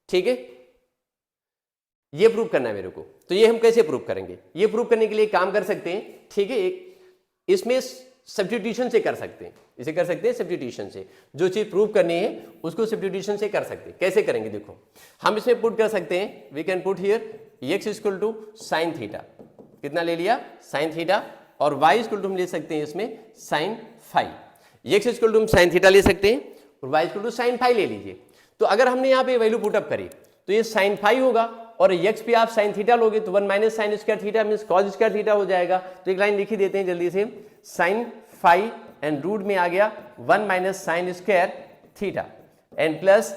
ठीक है। ये प्रूव करना है मेरे को। तो ये हम कैसे प्रूव करेंगे, ये प्रूव करने के लिए काम कर सकते हैं, ठीक है। इसमें सब्स्टिट्यूशन से कर सकते हैं, इसे कर सकते हैं सब्स्टिट्यूशन से, जो चीज प्रूव करनी है उसको सब्स्टिट्यूशन से कर सकते हैं। कैसे करेंगे देखो, हम इसमें पुट कर सकते हैं, we can put here x equal to sine theta, कितना ले लिया साइन थीटा, और y इक्वल टू हम ले सकते हैं इसमें sine phi. x equal to हम साइन थीटा ले सकते हैं और y equal to sine phi ले लीजिए। तो अगर हमने यहाँ पे वैल्यू पुटअप करी तो ये साइन फाई होगा, और x पे आप साइन थीटा लोगे तो 1 minus sine square theta means cos square theta हो जाएगा। तो एक लाइन लिख ही देते हैं जल्दी से, साइन फाई एंड रूट में आ गया 1 minus sine square theta and plus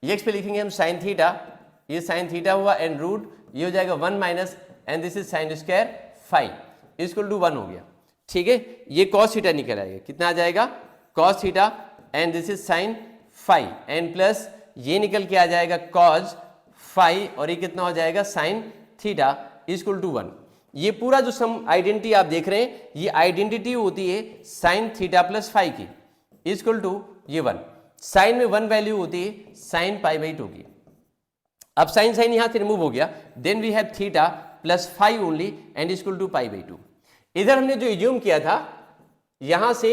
x पे लिखेंगे हम साइन थीटा, ये साइन थीटा हुआ एंड रूट ये हो जाएगा 1 minus and this is sine square phi equal to 1 हो गया। ठीक है, ये कॉस थीटा निकल आएगा, कितना आ जाएगा cos theta and this is sine phi and plus ये निकल के आ जाएगा कॉस फाई और ये कितना हो जाएगा साइन थीटा इक्वल टू 1। ये पूरा जो सम आइडेंटिटी आप देख रहे हैं ये आइडेंटिटी होती है साइन थीटा प्लस फाई की इक्वल टू ये 1। साइन में 1 वैल्यू होती है साइन पाई बाई 2 की। अब साइन साइन यहां से रिमूव हो गया, then we have theta plus phi only and equal to pi by 2। इधर हमने जो एज्यूम किया था यहां से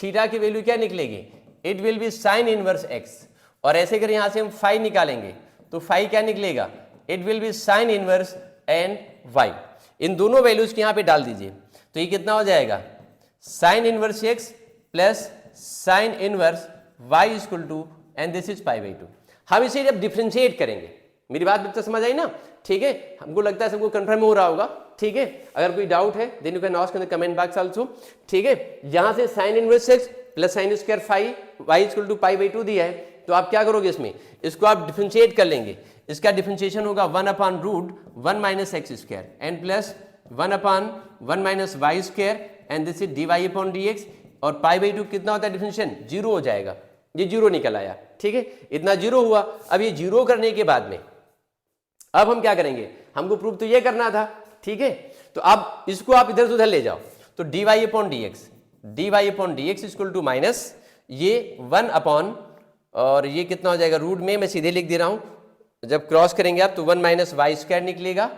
थीटा की वैल्यू क्या निकलेगी, it will be sine inverse x, और ऐसे कर यहां से हम फाई निकालेंगे तो फाई क्या निकलेगा, it will be sine inverse and y. इन दोनों वैल्यूज के यहां पे डाल दीजिए तो ये कितना हो जाएगा sine inverse x plus sine inverse y equal to and this is pi by 2। हम इसे जब डिफरेंशिएट करेंगे, मेरी बात बच्चा समझ आई ना, ठीक है, हमको लगता है सबको कंफर्म हो रहा होगा। ठीक है, अगर कोई डाउट है then you can ask in the comment box also. ठीक है, यहां से sine inverse x plus sine square phi y equal to pi by 2 दिया है, तो आप क्या करोगे इसमें, इसको आप डिफरेंशिएट कर लेंगे। इसका डिफरेंशिएशन होगा 1 upon root 1 minus x square and plus 1 upon 1 minus y square and this is d y upon d x, और पाई बाई 2 कितना होता है डिफरेंशिएशन 0 हो जाएगा, ये 0 निकल आया। ठीक है, इतना 0 हुआ। अब ये 0 करने के बाद में अब हम क्या करेंगे, हमको प्रूव तो ये करना था। ठीक है, तो अब इसको आप इधर से उधर ले जाओ, तो d y upon d x equal to minus ये 1 अपॉन, और ये कितना हो जाएगा रूट में, मैं सीधे लिख दे रहा हूं, जब क्रॉस करेंगे आप तो 1 माइनस वाई स्क्वायर निकलेगा,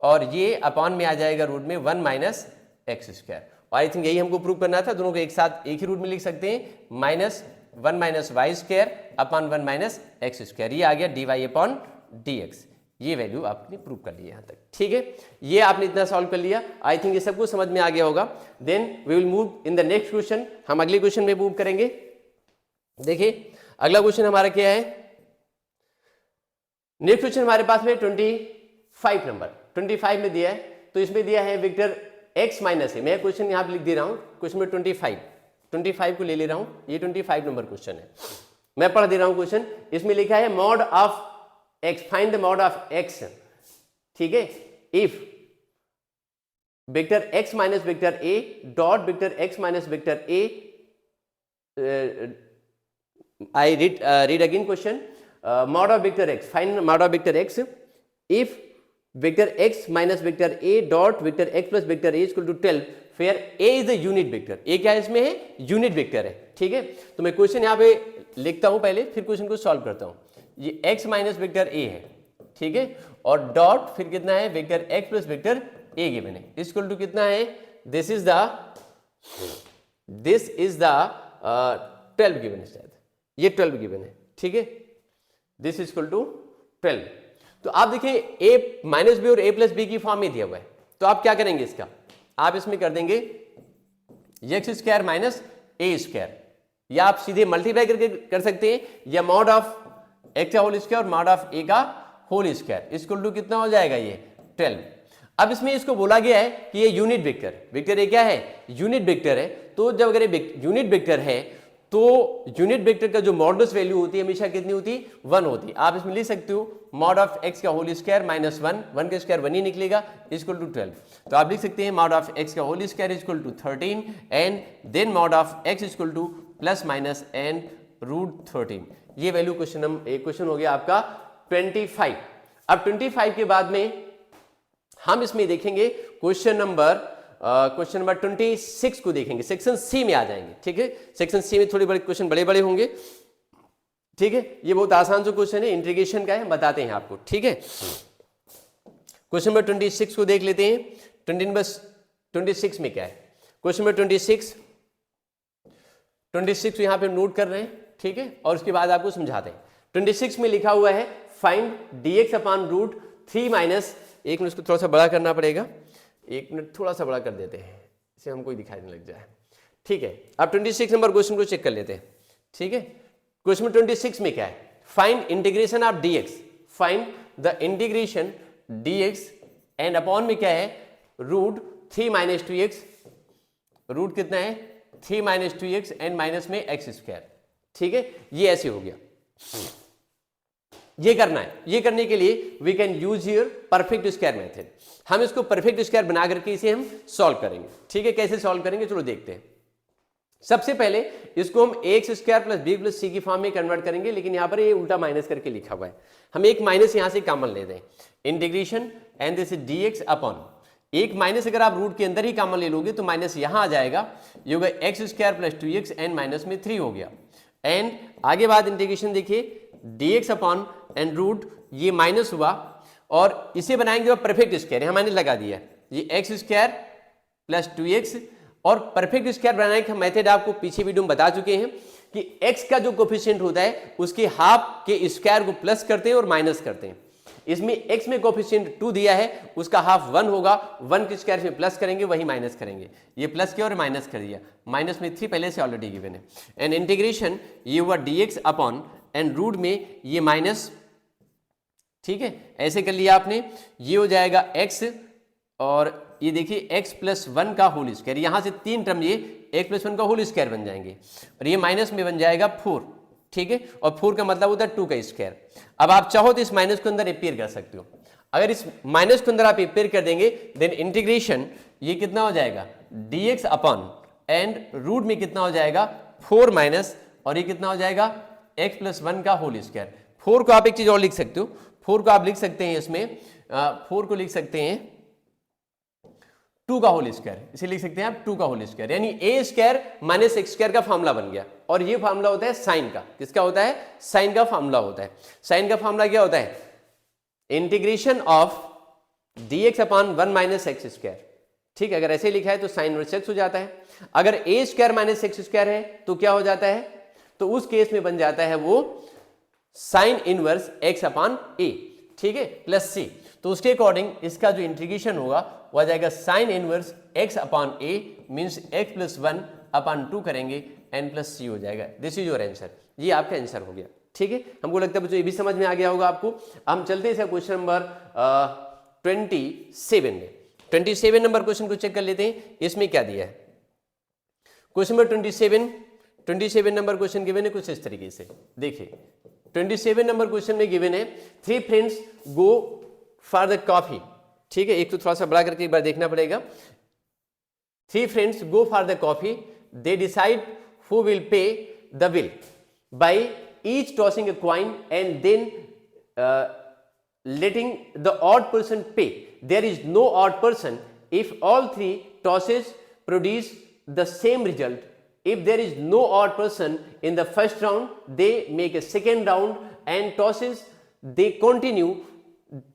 और ये अपॉन में आ जाएगा रूट में 1 माइनस एक्स स्क्वायर। और आई थिंक यही हमको प्रूव करना था, दोनों को एक साथ एक ही रूट में लिख सकते हैं, minus 1 minus y square upon 1 minus x square, ये आ गया d y upon d x. ये वैल्यू आपने प्रूव कर लिया यहां तक। ठीक है, ये आपने इतना सॉल्व कर लिया, आई थिंक ये सबको समझ में आ गया होगा। Then we will move in the next question, हम अगले क्वेश्चन में मूव करेंगे। देखिए अगला क्वेश्चन हमारा क्या है, नेक्स्ट क्वेश्चन हमारे पास में 25 नंबर 25 में दिया है, तो इसमें दिया है वेक्टर x माइनस है, मैं क्वेश्चन यहां पे लिख दे रहा हूं, क्वेश्चन में 25 को ले ले रहा हूं, ये 25 नंबर क्वेश्चन है, मैं पढ़ दे रहा हूं क्वेश्चन। इसमें लिखा है mod of x, find the mod of x। ठीक है, if vector x minus vector a dot vector x minus vector a, I read again question, mod of vector x, find mod of vector x if vector x minus vector a dot vector x plus vector a is equal to 12 where a is the unit vector। a क्या है इसमें है, unit vector है। ठीक है, तो मैं question यहाँ पे लिखता हूँ पहले, फिर क्वेश्चन को सॉल्व करता हूँ। ये x माइनस वेक्टर a है, ठीक है, और डॉट फिर कितना है vector x plus vector a given है, इक्वल टू कितना है, दिस इज द 12 गिवन है, शायद ये 12 गिवन है। ठीक है, दिस इज इक्वल टू 12। तो आप देखिए a माइनस बी और a प्लस बी की फॉर्म में दिया हुआ है, तो आप क्या करेंगे इसका, आप इसमें कर देंगे एक्स स्क्वायर माइनस ए स्क्वायर, या आप सीधे मल्टीप्लाई करके कर सकते हैं, या मॉड ऑफ एक्स का होल स्क्वायर और मॉड ऑफ ए का होल स्क्वायर इक्वल टू कितना हो जाएगा ये 12। अब इसमें इसको बोला गया है कि ये यूनिट वेक्टर, वेक्टर ये क्या है यूनिट वेक्टर है, तो जब अगर यूनिट वेक्टर है तो यूनिट वेक्टर का जो मॉडुलस वैल्यू होती है हमेशा कितनी होती है, 1 होती है। आप इसमें लिख सकते हो मॉड ऑफ एक्स का होल स्क्वायर माइनस 1 का स्क्वायर 1 ही निकलेगा, इक्वल टू 12। तो आप लिख सकते हैं मॉड ऑफ एक्स का whole square equal to 13 and then mod of x equal to plus minus and root 13। ये वैल्यू क्वेश्चन हो गया आपका 25। अब 25 के बाद में हम इसमें देखेंगे क्वेश्चन नंबर 26 को देखेंगे, सेक्शन सी में आ जाएंगे। ठीक है, सेक्शन सी में थोड़े बड़े क्वेश्चन बड़े होंगे। ठीक है, ये बहुत आसान जो क्वेश्चन है, इंटीग्रेशन का है, हम बताते हैं आपको। ठीक है, क्वेश्चन नंबर 26 को देख लेते हैं। 26 में क्या है, क्वेश्चन नंबर 26 यहां पे नोट कर रहे हैं। ठीक है, और उसके बाद आपको समझाते हैं। 26 में लिखा हुआ है find dx upon root 3 minus, एक मिनट इसको थोड़ा सा बड़ा करना पड़ेगा, एक मिनट थोड़ा सा बड़ा कर देते हैं, इसे हमको दिखाई नहीं लग जाए। ठीक है, अब 26 नंबर क्वेश्चन को चेक कर लेते हैं। ठीक है, क्वेश्चन 26 में क्या है, find integration of dx find the integration dx and upon में क्या है रूट 3 माइनस 2x, रूट कितना है 3 माइनस 2x एंड माइनस में एक्स स्क्वायर। ठीक है, ये ऐसे हो गया, ये करना है। ये करने के लिए we can use your perfect square method. हम इसको परफेक्ट स्क्वायर बना करके इसे हम सॉल्व करेंगे। ठीक है, कैसे सॉल्व करेंगे चलो देखते हैं। सबसे पहले इसको हम x square plus b plus c की फॉर्म में कन्वर्ट करेंगे, लेकिन यहां पर ये उल्टा माइनस करके लिखा हुआ है। हम एक माइनस यहां से कॉमन ले दें, integration and this is dx upon एक माइनस अगर आप रूट के अंदर ही कॉमन ले लोगे तो माइनस यहां आ जाएगा, ये होगा x square plus 2x and minus में 3 हो गया। एंड आगे बाद इंटीग्रेशन देखिए dx अपॉन एंड रूट ये माइनस हुआ और इसे बनाएंगे परफेक्ट स्क्वायर, यहां मैंने लगा दिया ये एक्स स्क्वायर प्लस 2x। और परफेक्ट स्क्वायर बनाने का मेथड आपको पीछे वीडियो में बता चुके हैं कि x का जो कोफिशिएंट होता है उसके हाफ के स्क्वायर को प्लस करते हैं और माइनस करते हैं। इसमें x में कोफिशिएंट 2 दिया है, उसका हाफ 1 होगा, 1 के स्क्वायर में प्लस करेंगे वही माइनस करेंगे, ये प्लस किया और माइनस कर दिया, माइनस में 3 पहले से ऑलरेडी गिवन है। एंड इंटीग्रेशन ये हुआ dx अपॉन एंड रूट में ये माइनस, ठीक है ऐसे कर लिया आपने, ये हो जाएगा x और ये देखिए x प्लस 1 का होल स्क्वायर, यहां से 3 टर्म ये x प्लस 1 का होल स्क्वायर बन जाएंगे और ये माइनस में बन जाएगा 4। ठीक है, और 4 का मतलब होता है 2 का स्क्वायर। अब आप चाहो तो इस माइनस के अंदर अपेयर कर सकते हो, अगर इस माइनस के अंदर आप अपेयर कर देंगे देन इंटीग्रेशन ये कितना हो जाएगा dx अपॉन एंड रूट में कितना हो जाएगा 4 माइनस और ये कितना हो जाएगा x प्लस 1 का होल स्क्वायर। 4 को आप एक चीज और लिख सकते हो, 4 को आप लिख सकते हैं इसमें 4 को लिख सकते हैं 2 का होल स्क्वायर, इसे लिख सकते हैं आप 2 का होल स्क्वायर, यानी a square minus x square का फॉर्मूला बन गया। और ये फॉर्मूला होता है साइन का, किसका होता है साइन का फॉर्मूला होता है। साइन का फॉर्मूला क्या होता है integration of dx upon 1 minus x square. ठीक है, अगर ऐसे लिखा है तो साइन इनवर्स एक्स हो जाता है, अगर a square minus x square है तो क्या हो जाता है, तो उस केस में बन जाता है वो sine inverse x upon a। ठीक है, प्लस c, तो उसके अकॉर्डिंग इसका जो इंटीग्रेशन होगा वो आ जाएगा sine inverse x upon a means x plus 1 upon 2 करेंगे n प्लस c हो जाएगा। दिस इज योर आंसर, ये आपका आंसर हो गया। ठीक है, हमको लगता है बच्चों ये भी समझ में आ गया होगा आपको। हम चलते हैं क्वेश्चन नंबर 27 में। 27 नंबर क्वेश्चन को चेक कर लेते हैं, इसमें क्या दिया है। Question number 27 number question given है कुछ इस तरीके से, देखिए 27 नंबर क्वेश्चन में गिवन है 3 friends go for the coffee. ठीक है, एक तो थोड़ा सा बड़ा करके एक बार देखना पड़ेगा। 3 friends go for the coffee, they decide who will pay the bill by each tossing a coin and then letting the odd person pay. There is no odd person if all 3 tosses produce the same result. If there is no odd person in the first round, they make a second round and tosses they continue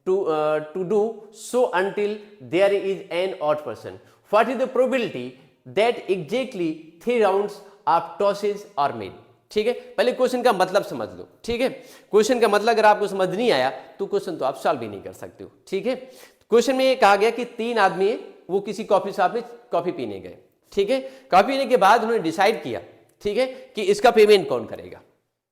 to do so until there is an odd person. What is the probability that exactly 3 rounds of tosses are made? ठीक है, पहले question का मतलब समझ लो। ठीक है, question का मतलब अगर आपको समझ नहीं आया तो क्वेश्चन तो आप सॉल्व भी नहीं कर सकते हो। ठीक है, क्वेश्चन में ये कहा गया कि 3 आदमी वो किसी कॉफी शॉप में कॉफी पीने गए। ठीक है, कॉफी पीने के बाद उन्होंने डिसाइड किया, ठीक है, कि इसका पेमेंट कौन करेगा।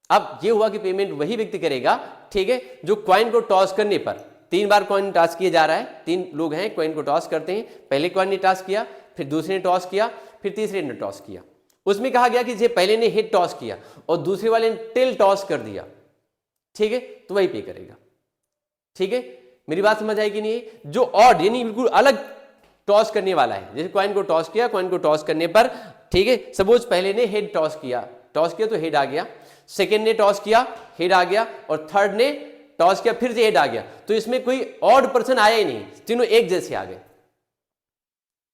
अब ये हुआ कि पेमेंट वही व्यक्ति करेगा, ठीक है, जो कॉइन को टॉस करने पर 3 बार कॉइन टॉस किया जा रहा है। 3 लोग हैं, कॉइन को टॉस करते हैं, पहले कॉइन ने टॉस किया, फिर दूसरे ने टॉस किया, फिर तीसरे ने टॉस किया। उसमें कहा गया कि जे पहले ने हेड टॉस किया और दूसरे वाले ने टेल टॉस कर दिया, ठीक है, तो वही पे करेगा। ठीक है, मेरी बात समझ आएगी नहीं? जो ऑड यानी बिल्कुल अलग टॉस करने वाला है, जैसे कॉइन को टॉस किया, कॉइन को टॉस करने पर, ठीक है, सपोज पहले ने हेड टॉस किया तो हेड आ गया, सेकेंड ने टॉस किया हेड आ गया और थर्ड ने टॉस किया फिर से हेड आ गया, तो इसमें कोई ऑड पर्सन आया ही नहीं, तीनों एक जैसे आ गए।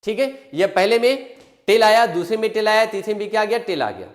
ठीक है, यह पहले में टेल आया, दूसरे में टेल आया, तीसरे में क्या आ गया, टेल आ गया।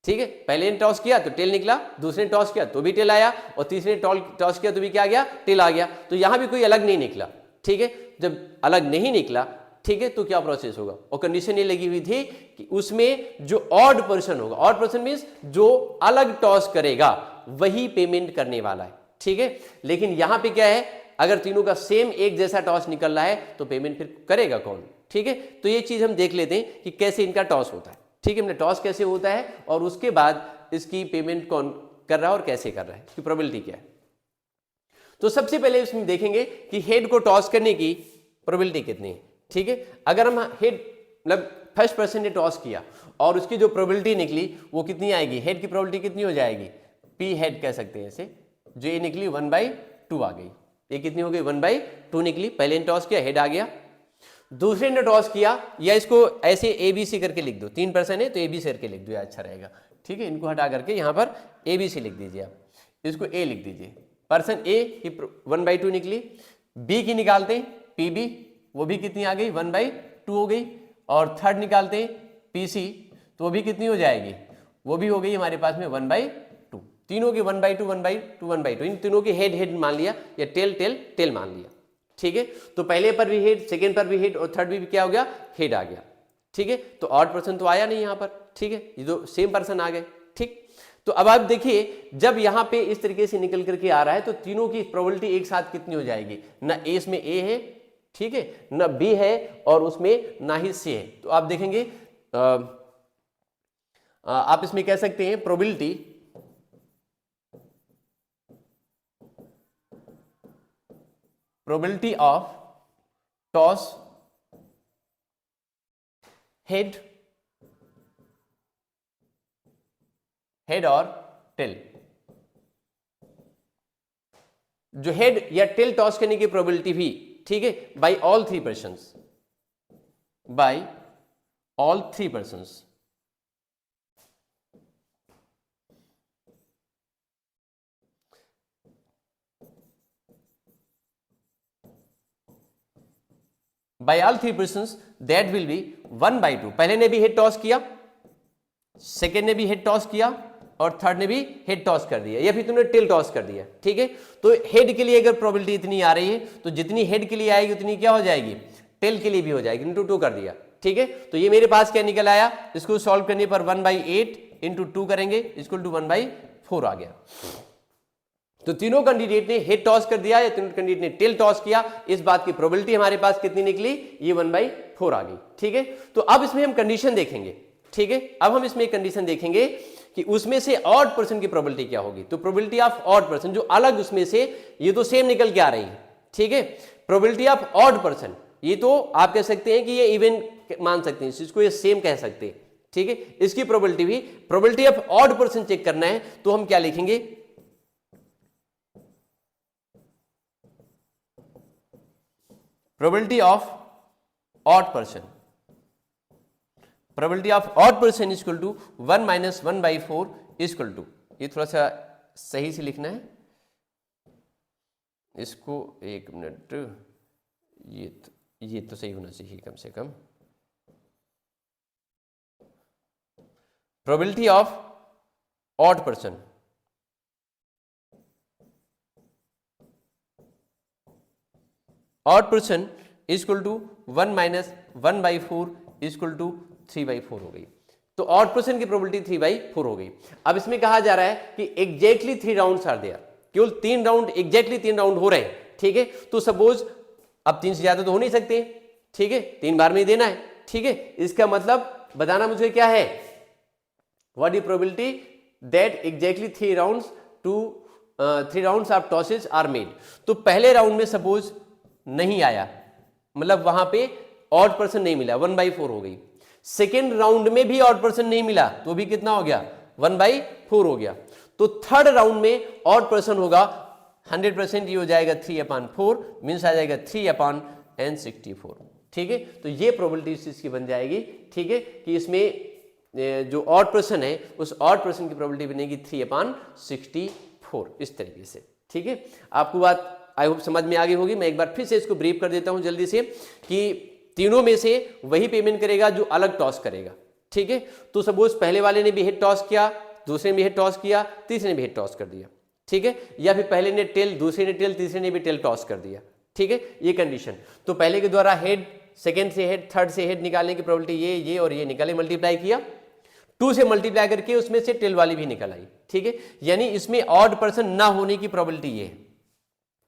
ठीक है, पहले ने टॉस किया तो टेल निकला, दूसरे ने टॉस किया तो भी टेल आया और तीसरे ने टॉस किया तो भी क्या आ गया, टेल आ गया। तो यहां भी कोई अलग नहीं निकला। ठीक है, जब अलग नहीं निकला, ठीक है, तो क्या प्रोसेस होगा, और कंडीशन ये लगी हुई थी कि उसमें जो ऑड पर्सन होगा, ऑड पर्सन मींस जो अलग टॉस करेगा वही पेमेंट करने वाला है। ठीक है, लेकिन यहां पे क्या है, अगर तीनों का सेम एक जैसा टॉस निकल रहा है तो पेमेंट फिर करेगा कौन। ठीक है, तो ये चीज हम देख लेते हैं कि कैसे इनका टॉस होता है। ठीक है, मतलब टॉस कैसे होता है और उसके बाद इसकी पेमेंट कौन कर रहा है और कैसे कर रहा है, इसकी प्रोबेबिलिटी क्या है। तो सबसे पहले इसमें देखेंगे कि हेड को टॉस करने की प्रोबेबिलिटी कितनी है। ठीक है, अगर हम हेड मतलब फर्स्ट पर्सन ने टॉस किया और उसकी जो प्रोबेबिलिटी निकली वो कितनी आएगी, हेड की प्रोबेबिलिटी कितनी हो जाएगी, पी हेड कह सकते हैं इसे, जो ये निकली 1/2 आ गई। ये कितनी हो गई, 1/2 निकली। पहले ने टॉस किया, हेड आ गया। दूसरे ने टॉस किया, या इसको ऐसे ए बी सी करके लिख दो, 3 पर्सन है तो ए बी सी करके लिख दो, या अच्छा रहेगा। ठीक है, इनको हटा करके यहाँ पर ए बी सी लिख दीजिए, आप इसको ए लिख दीजिए। पर्सन ए की 1/2 निकली, बी की निकालते हैं पी बी, वो भी कितनी आ गई, 1/2 हो गई। और थर्ड निकालते हैं पी सी, तो वो भी कितनी हो जाएगी, वो भी हो गई हमारे पास में 1/2। तीनों की 1/2 1/2 1/2, इन तीनों की हेड हेड मान लिया या टेल टेल टेल मान लिया। ठीक है, तो पहले पर भी हेड, सेकेंड पर भी हेड और थर्ड भी क्या हो गया, हेड आ गया। ठीक है, तो ऑड पर्सन तो आया नहीं यहाँ पर। ठीक है, ये तो सेम पर्सन आ गए। ठीक, तो अब आप देखिए जब यहाँ पे इस तरीके से निकल करके आ रहा है तो तीनों की प्रोबेबिलिटी एक साथ कितनी हो जाएगी, ना ए इसमें ए है, ठीक है, ना बी है और उसमें ना ही सी है। तो आप देखेंगे आप इसमें कह सकते हैं प्रोबेबिलिटी ऑफ टॉस हेड और टेल, जो हेड या टेल टॉस करने की प्रोबेबिलिटी भी, ठीक है, by all 3 persons, by all 3 persons. By all 3 persons that will be 1/2। पहले ने भी हेड टॉस किया, सेकेंड ने भी हेड टॉस किया और थर्ड ने भी हेड टॉस कर दिया, या फिर तुमने टेल टॉस कर दिया। ठीक है, तो हेड के लिए अगर प्रोबेबिलिटी इतनी आ रही है तो जितनी हेड के लिए आएगी उतनी क्या हो जाएगी, टेल के लिए भी हो जाएगी, इंटू 2 कर दिया। ठीक है, तो ये मेरे पास क्या निकल आया, इसको सॉल्व करने पर 1/8 इंटू 2 करेंगे इक्वल टू 1/4 आ गया। तो तीनों कैंडिडेट ने हेड टॉस कर दिया या तीनों कैंडिडेट ने टेल टॉस किया, इस बात की प्रोबेबिलिटी हमारे पास कितनी निकली, ये 1/4 आ गई। ठीक है, तो अब इसमें हम कंडीशन देखेंगे। ठीक है, अब हम इसमें कंडीशन देखेंगे कि उसमें से ऑड पर्सन की प्रोबेबिलिटी क्या होगी। तो प्रोबेबिलिटी ऑफ ऑड पर्सन जो अलग उसमें से, ये तो सेम निकल के आ रही है। ठीक है, प्रोबेबिलिटी ऑफ ऑड पर्सन, ये तो आप कह सकते हैं कि ये इवन मान सकते हैं, इसको ये सेम कह सकते हैं। ठीक है, इसकी प्रोबेबिलिटी भी, probability of odd person check करना है तो हम क्या लिखेंगे, probability of odd person, probability of odd person equal to 1 - 1/4 equal to, ये थोड़ा सा सही से लिखना है इसको, एक मिनट, ये तो सही होना चाहिए कम से कम। Probability of odd person, odd person equal to 1 - 1/4 equal to 3/4 हो गई। तो ऑड पर्सन की प्रोबेबिलिटी 3/4 हो गई। अब इसमें कहा जा रहा है कि एग्जैक्टली 3 राउंड्स आर देयर, केवल 3 राउंड, एग्जैक्टली 3 राउंड हो रहे हैं। ठीक है, तो सपोज अब 3 से ज्यादा तो हो नहीं सकते। ठीक है, 3 बार में ही देना है। ठीक है, इसका मतलब बताना मुझे क्या है, what is probability that exactly 3 rounds of tosses are made. तो पहले राउंड में सपोज नहीं आया, मतलब वहां पे ऑड पर्सन नहीं मिला, 1/4 हो गई। सेकेंड राउंड में भी ऑड पर्सन नहीं मिला तो भी कितना हो गया, 1/4 हो गया। तो थर्ड राउंड में ऑड पर्सन होगा 100%, ये हो जाएगा 3/4, मीन्स आ जाएगा 3/64। ठीक है, तो ये प्रोबेबिलिटी इस चीज की बन जाएगी। ठीक है, कि इसमें जो ऑड पर्सन है उस ऑड पर्सन की प्रोबेबिलिटी बनेगी 3/64 इस तरीके से। ठीक है, आपको बात आई होप समझ में आ गई होगी। मैं एक बार फिर से इसको ब्रीफ कर देता हूं जल्दी से, कि तीनों में से वही पेमेंट करेगा जो अलग टॉस करेगा। ठीक है, तो सपोज पहले वाले ने भी हेड टॉस किया, दूसरे ने भी हेड टॉस किया, तीसरे ने भी हेड टॉस कर दिया। ठीक है, या फिर पहले ने टेल, दूसरे ने टेल, तीसरे ने भी टेल टॉस कर दिया। ठीक है, ये कंडीशन। तो पहले के द्वारा हेड, सेकेंड से हेड, थर्ड से हेड निकालने की प्रोबेबिलिटी ये और ये निकाले, मल्टीप्लाई किया, 2 से मल्टीप्लाई करके उसमें से टेल वाली भी निकल आई। ठीक है, यानी इसमें ऑड पर्सन ना होने की प्रोबेबिलिटी ये है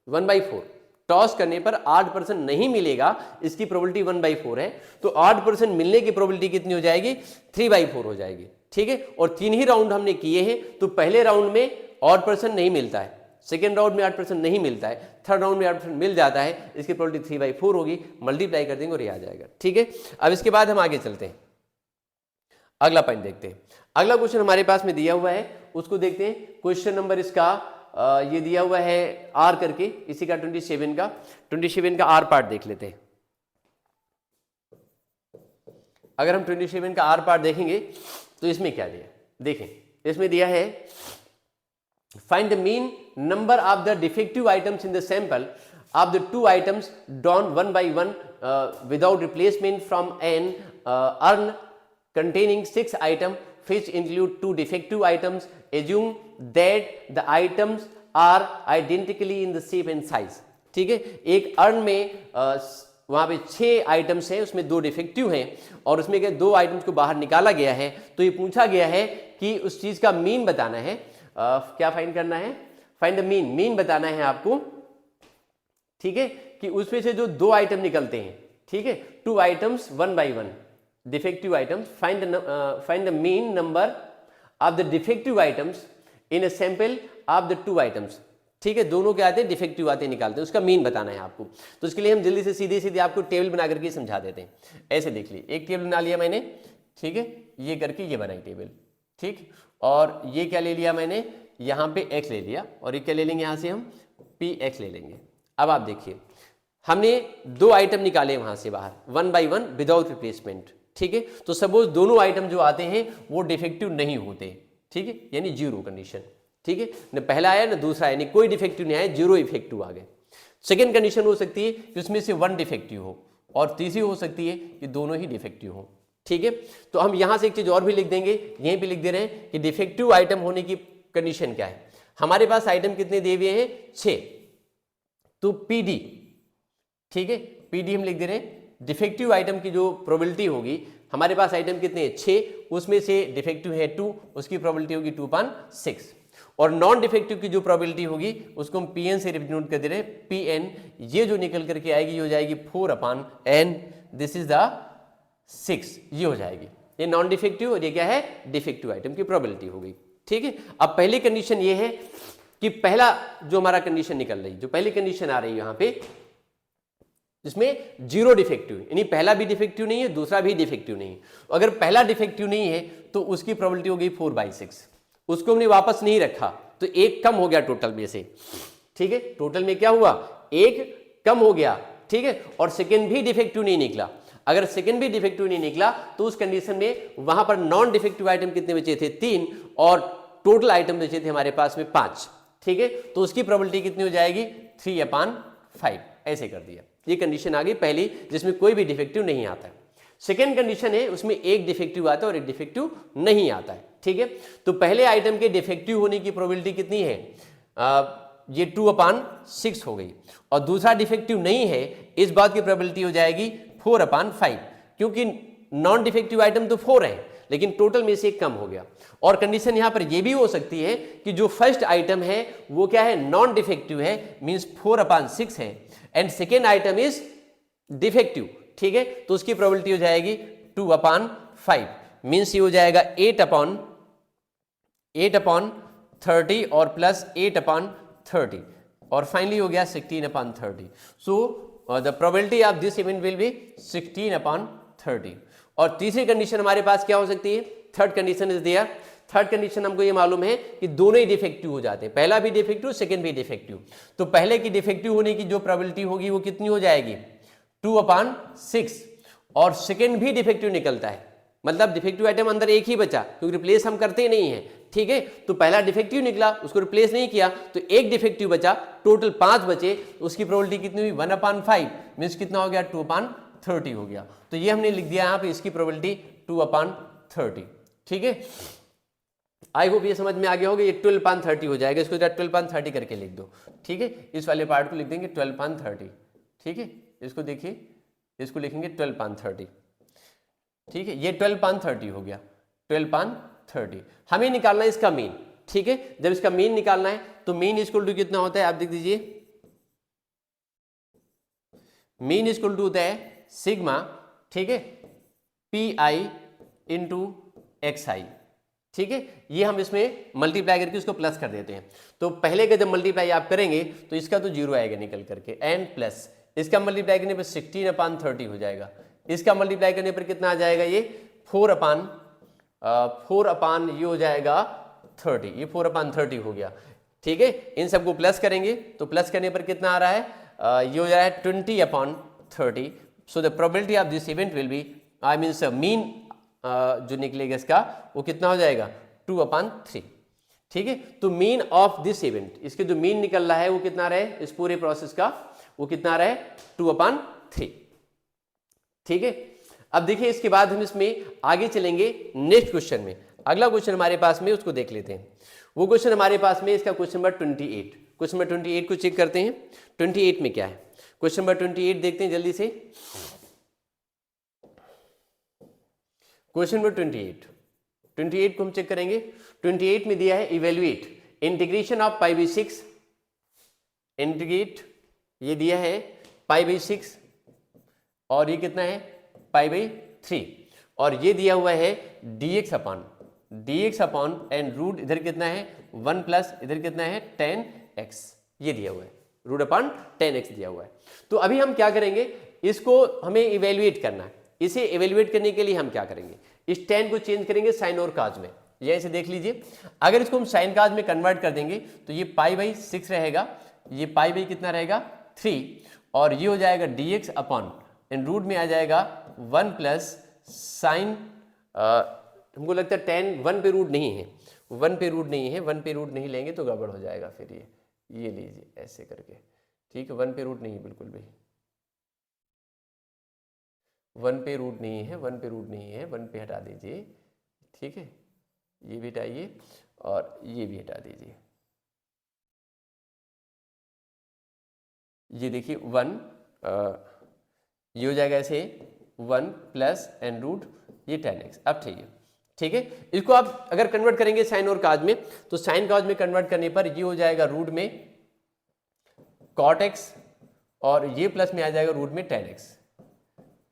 1/4। टॉस करने पर ऑड पर्सन नहीं मिलेगा, इसकी प्रोबेबिलिटी 1/4 है। तो ऑड पर्सन मिलने की प्रोबेबिलिटी कितनी हो जाएगी, 3/4 हो जाएगी। ठीक है, और 3 ही राउंड हमने किए हैं, तो पहले राउंड में ऑड पर्सन नहीं मिलता है, सेकेंड राउंड में 8% नहीं मिलता है, थर्ड राउंड में 8% मिल जाता है, इसकी प्रोबेबिलिटी 3/4 होगी, मल्टीप्लाई कर देंगे और ये आ जाएगा। ठीक है, अब इसके बाद हम आगे चलते हैं, अगला पॉइंट देखते हैं। अगला क्वेश्चन हमारे पास में दिया हुआ है, उसको देखते हैं। क्वेश्चन नंबर इसका ये दिया हुआ है आर करके, इसी का 27 का आर पार्ट देख लेते हैं। अगर हम 27 का आर पार्ट देखेंगे तो इसमें क्या दिया, देखें इसमें दिया है find the mean number of the defective items in the sample of the 2 items drawn 1 by 1 without replacement from an urn containing 6 items which include 2 defective items. Assume that the items are identically in the shape and size. ठीक है, एक earn में वहां पे 6 items है, उसमें 2 defective हैं और उसमें के 2 आइटम्स को बाहर निकाला गया है। तो ये पूछा गया है कि उस चीज का मीन बताना है। क्या फाइंड करना है? फाइंड द मीन, मीन बताना है आपको। ठीक है, कि उसमें से जो 2 आइटम निकलते हैं, ठीक है, 2 items 1 by 1 defective items, find the mean number of the defective items in a sample of the 2 items. ठीक है, दोनों क्या आते हैं, डिफेक्टिव आते हैं, निकालते हैं, उसका मीन बताना है आपको। तो इसके लिए हम जल्दी से सीधे सीधे आपको टेबल बना करके समझा देते हैं। ऐसे देख ली, एक टेबल बना लिया मैंने, ठीक है, ये करके ये बनाई टेबल, ठीक, और ये क्या ले लिया मैंने, यहाँ पे x ले लिया, और ये क्या ले लेंगे, यहाँ से हम px ले लेंगे। अब आप देखिए, हमने 2 आइटम निकाले वहां से बाहर 1 by 1 विदाउट रिप्लेसमेंट। ठीक है, तो सपोज दोनों आइटम जो आते हैं वो डिफेक्टिव नहीं होते, ठीक है, यानी 0 कंडीशन। ठीक है, न पहला आया न दूसरा, यानी कोई डिफेक्टिव नहीं आया, 0 इफेक्टिव आ गए। सेकेंड कंडीशन हो सकती है कि उसमें से 1 डिफेक्टिव हो, और तीसरी हो सकती है कि दोनों ही डिफेक्टिव हो। ठीक है, तो हम यहां से एक चीज और भी लिख देंगे, यहीं पे लिख दे रहे हैं कि डिफेक्टिव आइटम होने की कंडीशन क्या है। हमारे पास आइटम कितने दिए हुए हैं, 6, तो PD, ठीक है, PD हम लिख दे रहे हैं। डिफेक्टिव आइटम की जो प्रोबेबिलिटी होगी, हमारे पास आइटम कितने हैं, 6, उसमें से डिफेक्टिव है 2, उसकी प्रोबेबिलिटी होगी 2/6, और नॉन डिफेक्टिव की जो प्रोबेबिलिटी होगी उसको हम PN से रिप्रेजेंट कर दे रहे हैं, PN, ये जो निकल करके आएगी ये हो जाएगी 4/n, दिस इज द 6, ये हो जाएगी, ये नॉन डिफेक्टिव और ये क्या है, डिफेक्टिव आइटम की प्रोबेबिलिटी होगी। ठीक है, अब पहली कंडीशन ये है कि पहला जो हमारा कंडीशन निकल रही, जो पहली कंडीशन आ रही है यहाँ पे, जिसमें 0 डिफेक्टिव, यानी पहला भी डिफेक्टिव नहीं है, दूसरा भी डिफेक्टिव नहीं है। अगर पहला डिफेक्टिव नहीं है तो उसकी प्रोबेबिलिटी हो गई 4/6, उसको हमने वापस नहीं रखा तो 1 कम हो गया टोटल में से। ठीक है, टोटल में क्या हुआ, 1 कम हो गया। ठीक है, और सेकेंड भी डिफेक्टिव नहीं निकला। अगर सेकेंड भी डिफेक्टिव नहीं निकला तो उस कंडीशन में वहां पर नॉन डिफेक्टिव आइटम कितने बचे थे, 3, और टोटल आइटम बचे थे हमारे पास में 5। ठीक है, तो उसकी प्रोबेबिलिटी कितनी हो जाएगी, 3/5, ऐसे कर दिया। ये कंडीशन आ गई पहली, जिसमें कोई भी डिफेक्टिव नहीं आता है। सेकेंड कंडीशन है, उसमें एक डिफेक्टिव आता है और एक डिफेक्टिव नहीं आता है। ठीक है, तो पहले आइटम के डिफेक्टिव होने की प्रोबेबिलिटी कितनी है, ये 2/6 हो गई, और दूसरा डिफेक्टिव नहीं है, इस बात की प्रोबेबिलिटी हो जाएगी 4/5, क्योंकि नॉन डिफेक्टिव आइटम तो 4 है, लेकिन टोटल में से 1 कम हो गया। और कंडीशन यहां पर यह भी हो सकती है कि जो फर्स्ट आइटम है वो क्या है, नॉन डिफेक्टिव है, मींस 4/6 है, and second item is defective. ठीक है, तो उसकी प्रोबेबिलिटी हो जाएगी 2/5, मींस ये हो जाएगा 8/30 और प्लस 8/30, और फाइनली हो गया 16/30। So the probability of this event will be 16/30। और तीसरी कंडीशन हमारे पास क्या हो सकती है, third condition is there. Third condition हमको ये मालूम है कि दोनों ही डिफेक्टिव हो जाते हैं, पहला भी डिफेक्टिव, सेकंड भी डिफेक्टिव। तो पहले की डिफेक्टिव होने की जो प्रोबेबिलिटी होगी वो कितनी हो जाएगी, 2/6, और सेकंड भी डिफेक्टिव निकलता है, मतलब डिफेक्टिव आइटम अंदर एक ही बचा, क्योंकि रिप्लेस हम करते नहीं है। ठीक है, तो पहला डिफेक्टिव निकला, उसको रिप्लेस नहीं किया, तो एक डिफेक्टिव बचा, टोटल 5 बचे, उसकी प्रोबेबिलिटी कितनी हुई, 1/5, मींस कितना हो गया, 2/30 हो गया। तो ये हमने लिख दिया यहाँ पे, इसकी प्रोबेबिलिटी 2/30। ठीक है, आई होप ये समझ में आ गया होगा। ये 12/30 हो जाएगा, इसको 12/30 करके लिख दो। ठीक है, इस वाले पार्ट को लिख देंगे 12/30। ठीक है, इसको देखिए, इसको लिखेंगे 12/30। ठीक है, ये 12/30 हो गया, 12/30। हमें निकालना है इसका मीन। ठीक है, जब इसका मीन निकालना है तो मीन इक्वल टू कितना होता है, आप देख दीजिए, मीन इक्वल टू होता है सिग्मा, ठीक है, PI इंटू XI। ठीक है, ये हम इसमें मल्टीप्लाई करके उसको प्लस कर देते हैं। तो पहले का जब मल्टीप्लाई आप करेंगे तो इसका तो जीरो आएगा निकल करके, एन प्लस इसका मल्टीप्लाई करने पर 16/30 हो जाएगा। इसका मल्टीप्लाई करने पर कितना आ जाएगा, ये 4/4 ये हो जाएगा 30, ये 4/30 हो गया। ठीक है, इन सबको प्लस करेंगे तो प्लस करने पर कितना आ रहा है, ये हो जाएगा 20/30। So the probability of this event will be, I means mean जो निकलेगा इसका वो कितना हो जाएगा 2/3। ठीक है, तो मीन ऑफ दिस इवेंट, इसके जो मीन निकल रहा है वो कितना रहे इस पूरे प्रोसेस का, वो कितना रहे 2/3। ठीक है, अब देखिए इसके बाद हम इसमें आगे चलेंगे नेक्स्ट क्वेश्चन में। अगला क्वेश्चन हमारे पास में उसको देख लेते हैं। वो क्वेश्चन हमारे पास में इसका क्वेश्चन नंबर 28। क्वेश्चन नंबर 28 को चेक करते हैं। 28 में क्या है, क्वेश्चन नंबर 28 देखते हैं जल्दी से। क्वेश्चन नंबर 28 को हम चेक करेंगे। 28 में दिया है इवेल्युएट इंटीग्रेशन ऑफ π/6, इंटीग्रेट ये दिया है π/6 और ये कितना है π/3, और ये दिया हुआ है dx अपॉन एंड रूट इधर कितना है 1 प्लस इधर कितना है 10x, ये दिया हुआ है रूट अपॉन 10x दिया हुआ है। तो अभी हम क्या करेंगे, इसको हमें इवेल्युएट करना है। इसे इवेल्युएट करने के लिए हम क्या करेंगे, इस 10 को चेंज करेंगे साइन और काज में। ये ऐसे देख लीजिए, अगर इसको हम साइन काज में कन्वर्ट कर देंगे तो ये π/6 रहेगा, ये π/ कितना रहेगा 3, और ये हो जाएगा dx अपॉन एंड रूट में आ जाएगा 1 प्लस साइन, हमको लगता है 10 1 पे रूट नहीं है, 1 पे रूट नहीं है, 1 पे रूट नहीं लेंगे तो गड़बड़ हो जाएगा फिर। ये लीजिए ऐसे करके, ठीक है, 1 पे रूट नहीं है बिल्कुल भी, 1 पे रूट नहीं है, 1 पे रूट नहीं है, 1 पे हटा दीजिए। ठीक है, ये भी हटाइए और ये भी हटा दीजिए। ये देखिए 1, ये हो जाएगा ऐसे 1 प्लस एंड रूट ये 10x। अब ठीक है, इसको आप अगर कन्वर्ट करेंगे साइन और काज में, तो साइन काज में कन्वर्ट करने पर ये हो जाएगा रूट में cot x और ये प्लस में आ जाएगा रूट में 10x।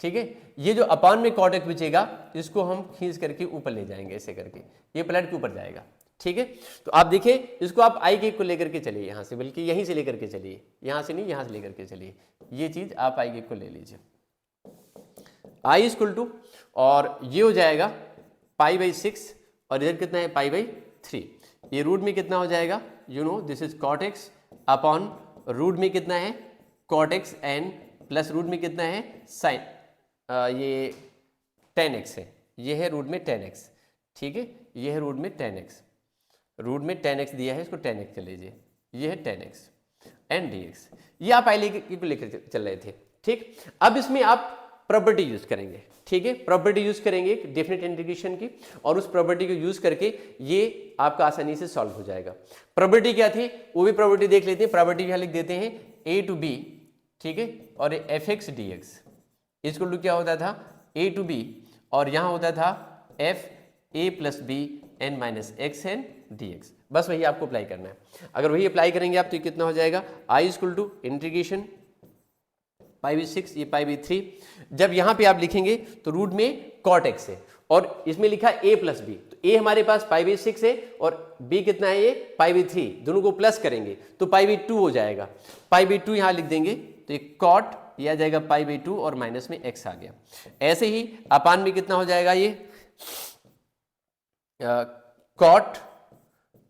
ठीक है, ये जो अपान में cot x बचेगा इसको हम खींच करके ऊपर ले जाएंगे ऐसे करके, ये पलट के ऊपर जाएगा। ठीक है, तो आप देखिए इसको आप i के को लेकर के चलिए यहाँ से, बल्कि यहीं से लेकर के चलिए, यहाँ से नहीं यहाँ से लेकर के चलिए, ये चीज आप i के को ले लीजिए। i इक्वल टू, और ये हो जाएगा π/6 और इधर कितना है π/3, ये रूट में कितना हो जाएगा, you know this is cot x upon root में कितना है cot x and plus root में कितना है साइन, ये 10x है, ये है रूट में 10x। ठीक है, ये है रूट में 10x, रूट में 10x दिया है, इसको 10x कर लीजिए, ये है 10x एंड dx, ये आप पहले को लेकर चल रहे थे। ठीक, अब इसमें आप प्रॉपर्टी यूज करेंगे। ठीक है, प्रॉपर्टी यूज करेंगे डेफिनेट इंटीग्रेशन की, और उस प्रॉपर्टी को यूज करके ये आपका आसानी से सॉल्व हो जाएगा। प्रॉपर्टी क्या थी वो भी प्रॉपर्टी देख लेते हैं। प्रॉपर्टी यहाँ लिख देते हैं a to b, ठीक है, और fx dx इसको क्या होता था a to b, और यहाँ होता था f a प्लस बी एन माइनस एक्स एन dx। बस वही आपको अप्लाई करना है। अगर वही अप्लाई करेंगे आप तो कितना हो जाएगा i इक्वल टू इंटीग्रेशन π/6 ये π/3। जब यहाँ पे आप लिखेंगे तो रूट में cot x है और इसमें लिखा a प्लस बी, तो a हमारे पास π/6 है और b कितना है ये π/3, दोनों को प्लस करेंगे तो π/2 हो जाएगा। π/2 यहाँ लिख देंगे तो ये cot ये आ जाएगा π/2 और माइनस में x आ गया। ऐसे ही अपान में कितना हो जाएगा ये cot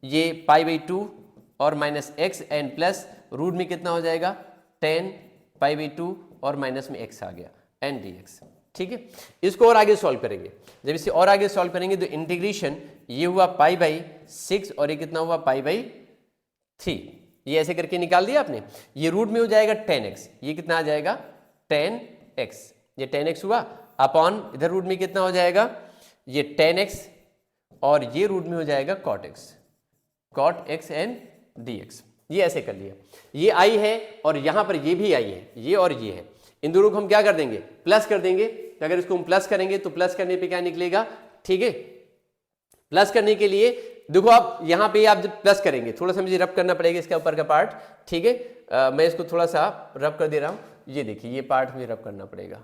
ये π/2 और minus x and plus root में कितना हो जाएगा 10 π/2 और माइनस में x आ गया एन dx। ठीक है, इसको और आगे सॉल्व करेंगे। जब इसे और आगे सॉल्व करेंगे तो इंटीग्रेशन ये हुआ π/6 और ये कितना हुआ π/3, ये ऐसे करके निकाल दिया आपने। ये रूट में हो जाएगा 10x, ये कितना आ जाएगा 10x, ये 10x हुआ अपॉन इधर रूट में कितना हो जाएगा ये 10x और ये रूट में हो जाएगा cot x एन dx। ये ऐसे कर लिया, ये i है और यहां पर ये भी i है, ये और ये है, इन दोनों को हम क्या कर देंगे प्लस कर देंगे। अगर इसको हम प्लस करेंगे तो प्लस करने पे क्या निकलेगा, ठीक है, प्लस करने के लिए देखो आप यहां पे आप जब प्लस करेंगे थोड़ा सा मुझे रब करना पड़ेगा इसका ऊपर का पार्ट। ठीक है, मैं इसको थोड़ा सा रब कर दे रहा हूं। ये देखिए ये पार्ट मुझे रब करना पड़ेगा,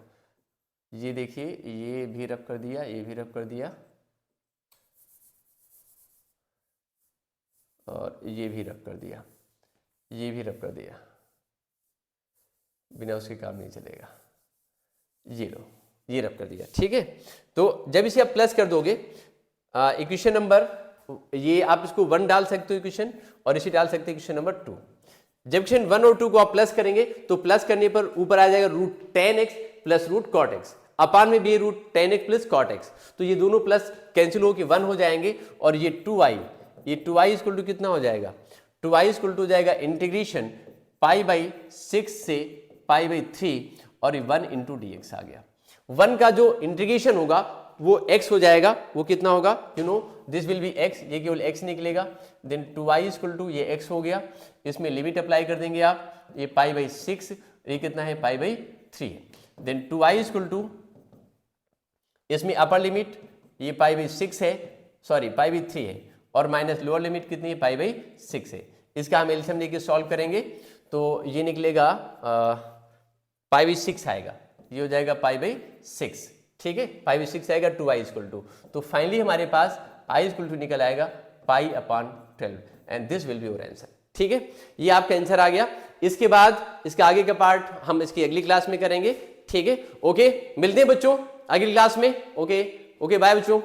ये देखिए ये भी रब कर दिया, ये भी रब कर दिया, और ये भी रब कर दिया, ये भी रब कर दिया, बिना उसके काम नहीं चलेगा। ये लो, ये रब कर दिया, ठीक है। तो जब इसे आप प्लस कर दोगे इक्वेशन नंबर, ये आप इसको 1 डाल सकते हो इक्वेशन, और इसे डाल सकते हो इक्वेशन नंबर 2। जब इक्वेशन 1 और 2 को आप प्लस करेंगे तो प्लस करने पर ऊपर आ जाएगा root 10x plus root cot x, upon में भी root 10x plus cot x. तो ये दोनों प्लस कैंसिल होकर 1 हो जाएंगे, और ये 2i, ये 2i इक्वल टू कितना हो जाएगा, 2i इक्वल टू हो जाएगा इंटीग्रेशन π/6 से π/3, और ये 1 इंटू dx आ गया। 1 का जो इंटीग्रेशन होगा वो x हो जाएगा, वो कितना होगा, you know this will B x, ये केवल x निकलेगा। देन 2i इक्वल टू ये x हो गया, इसमें लिमिट अप्लाई कर देंगे आप, ये π/6, ये कितना है π/3। देन 2i इक्वल टू, इसमें अपर लिमिट ये π/6 है, सॉरी π/3 है, और माइनस लोअर लिमिट कितनी है, π/6 है। इसका हम एलसीएम लेके सॉल्व करेंगे तो ये निकलेगा π/6 आएगा, ये हो जाएगा π/6, ठीक है, π/6 आएगा 2i इक्वल टू। तो फाइनली हमारे पास i इक्वल टू निकल आएगा π/12, and this will be your answer, ठीक है। ये आपका आंसर आ गया। इसके बाद इसका आगे का पार्ट हम इसकी अगली क्लास में करेंगे, ठीक है। ओके, मिलते हैं बच्चों अगली क्लास में। ओके, बाय बच्चों।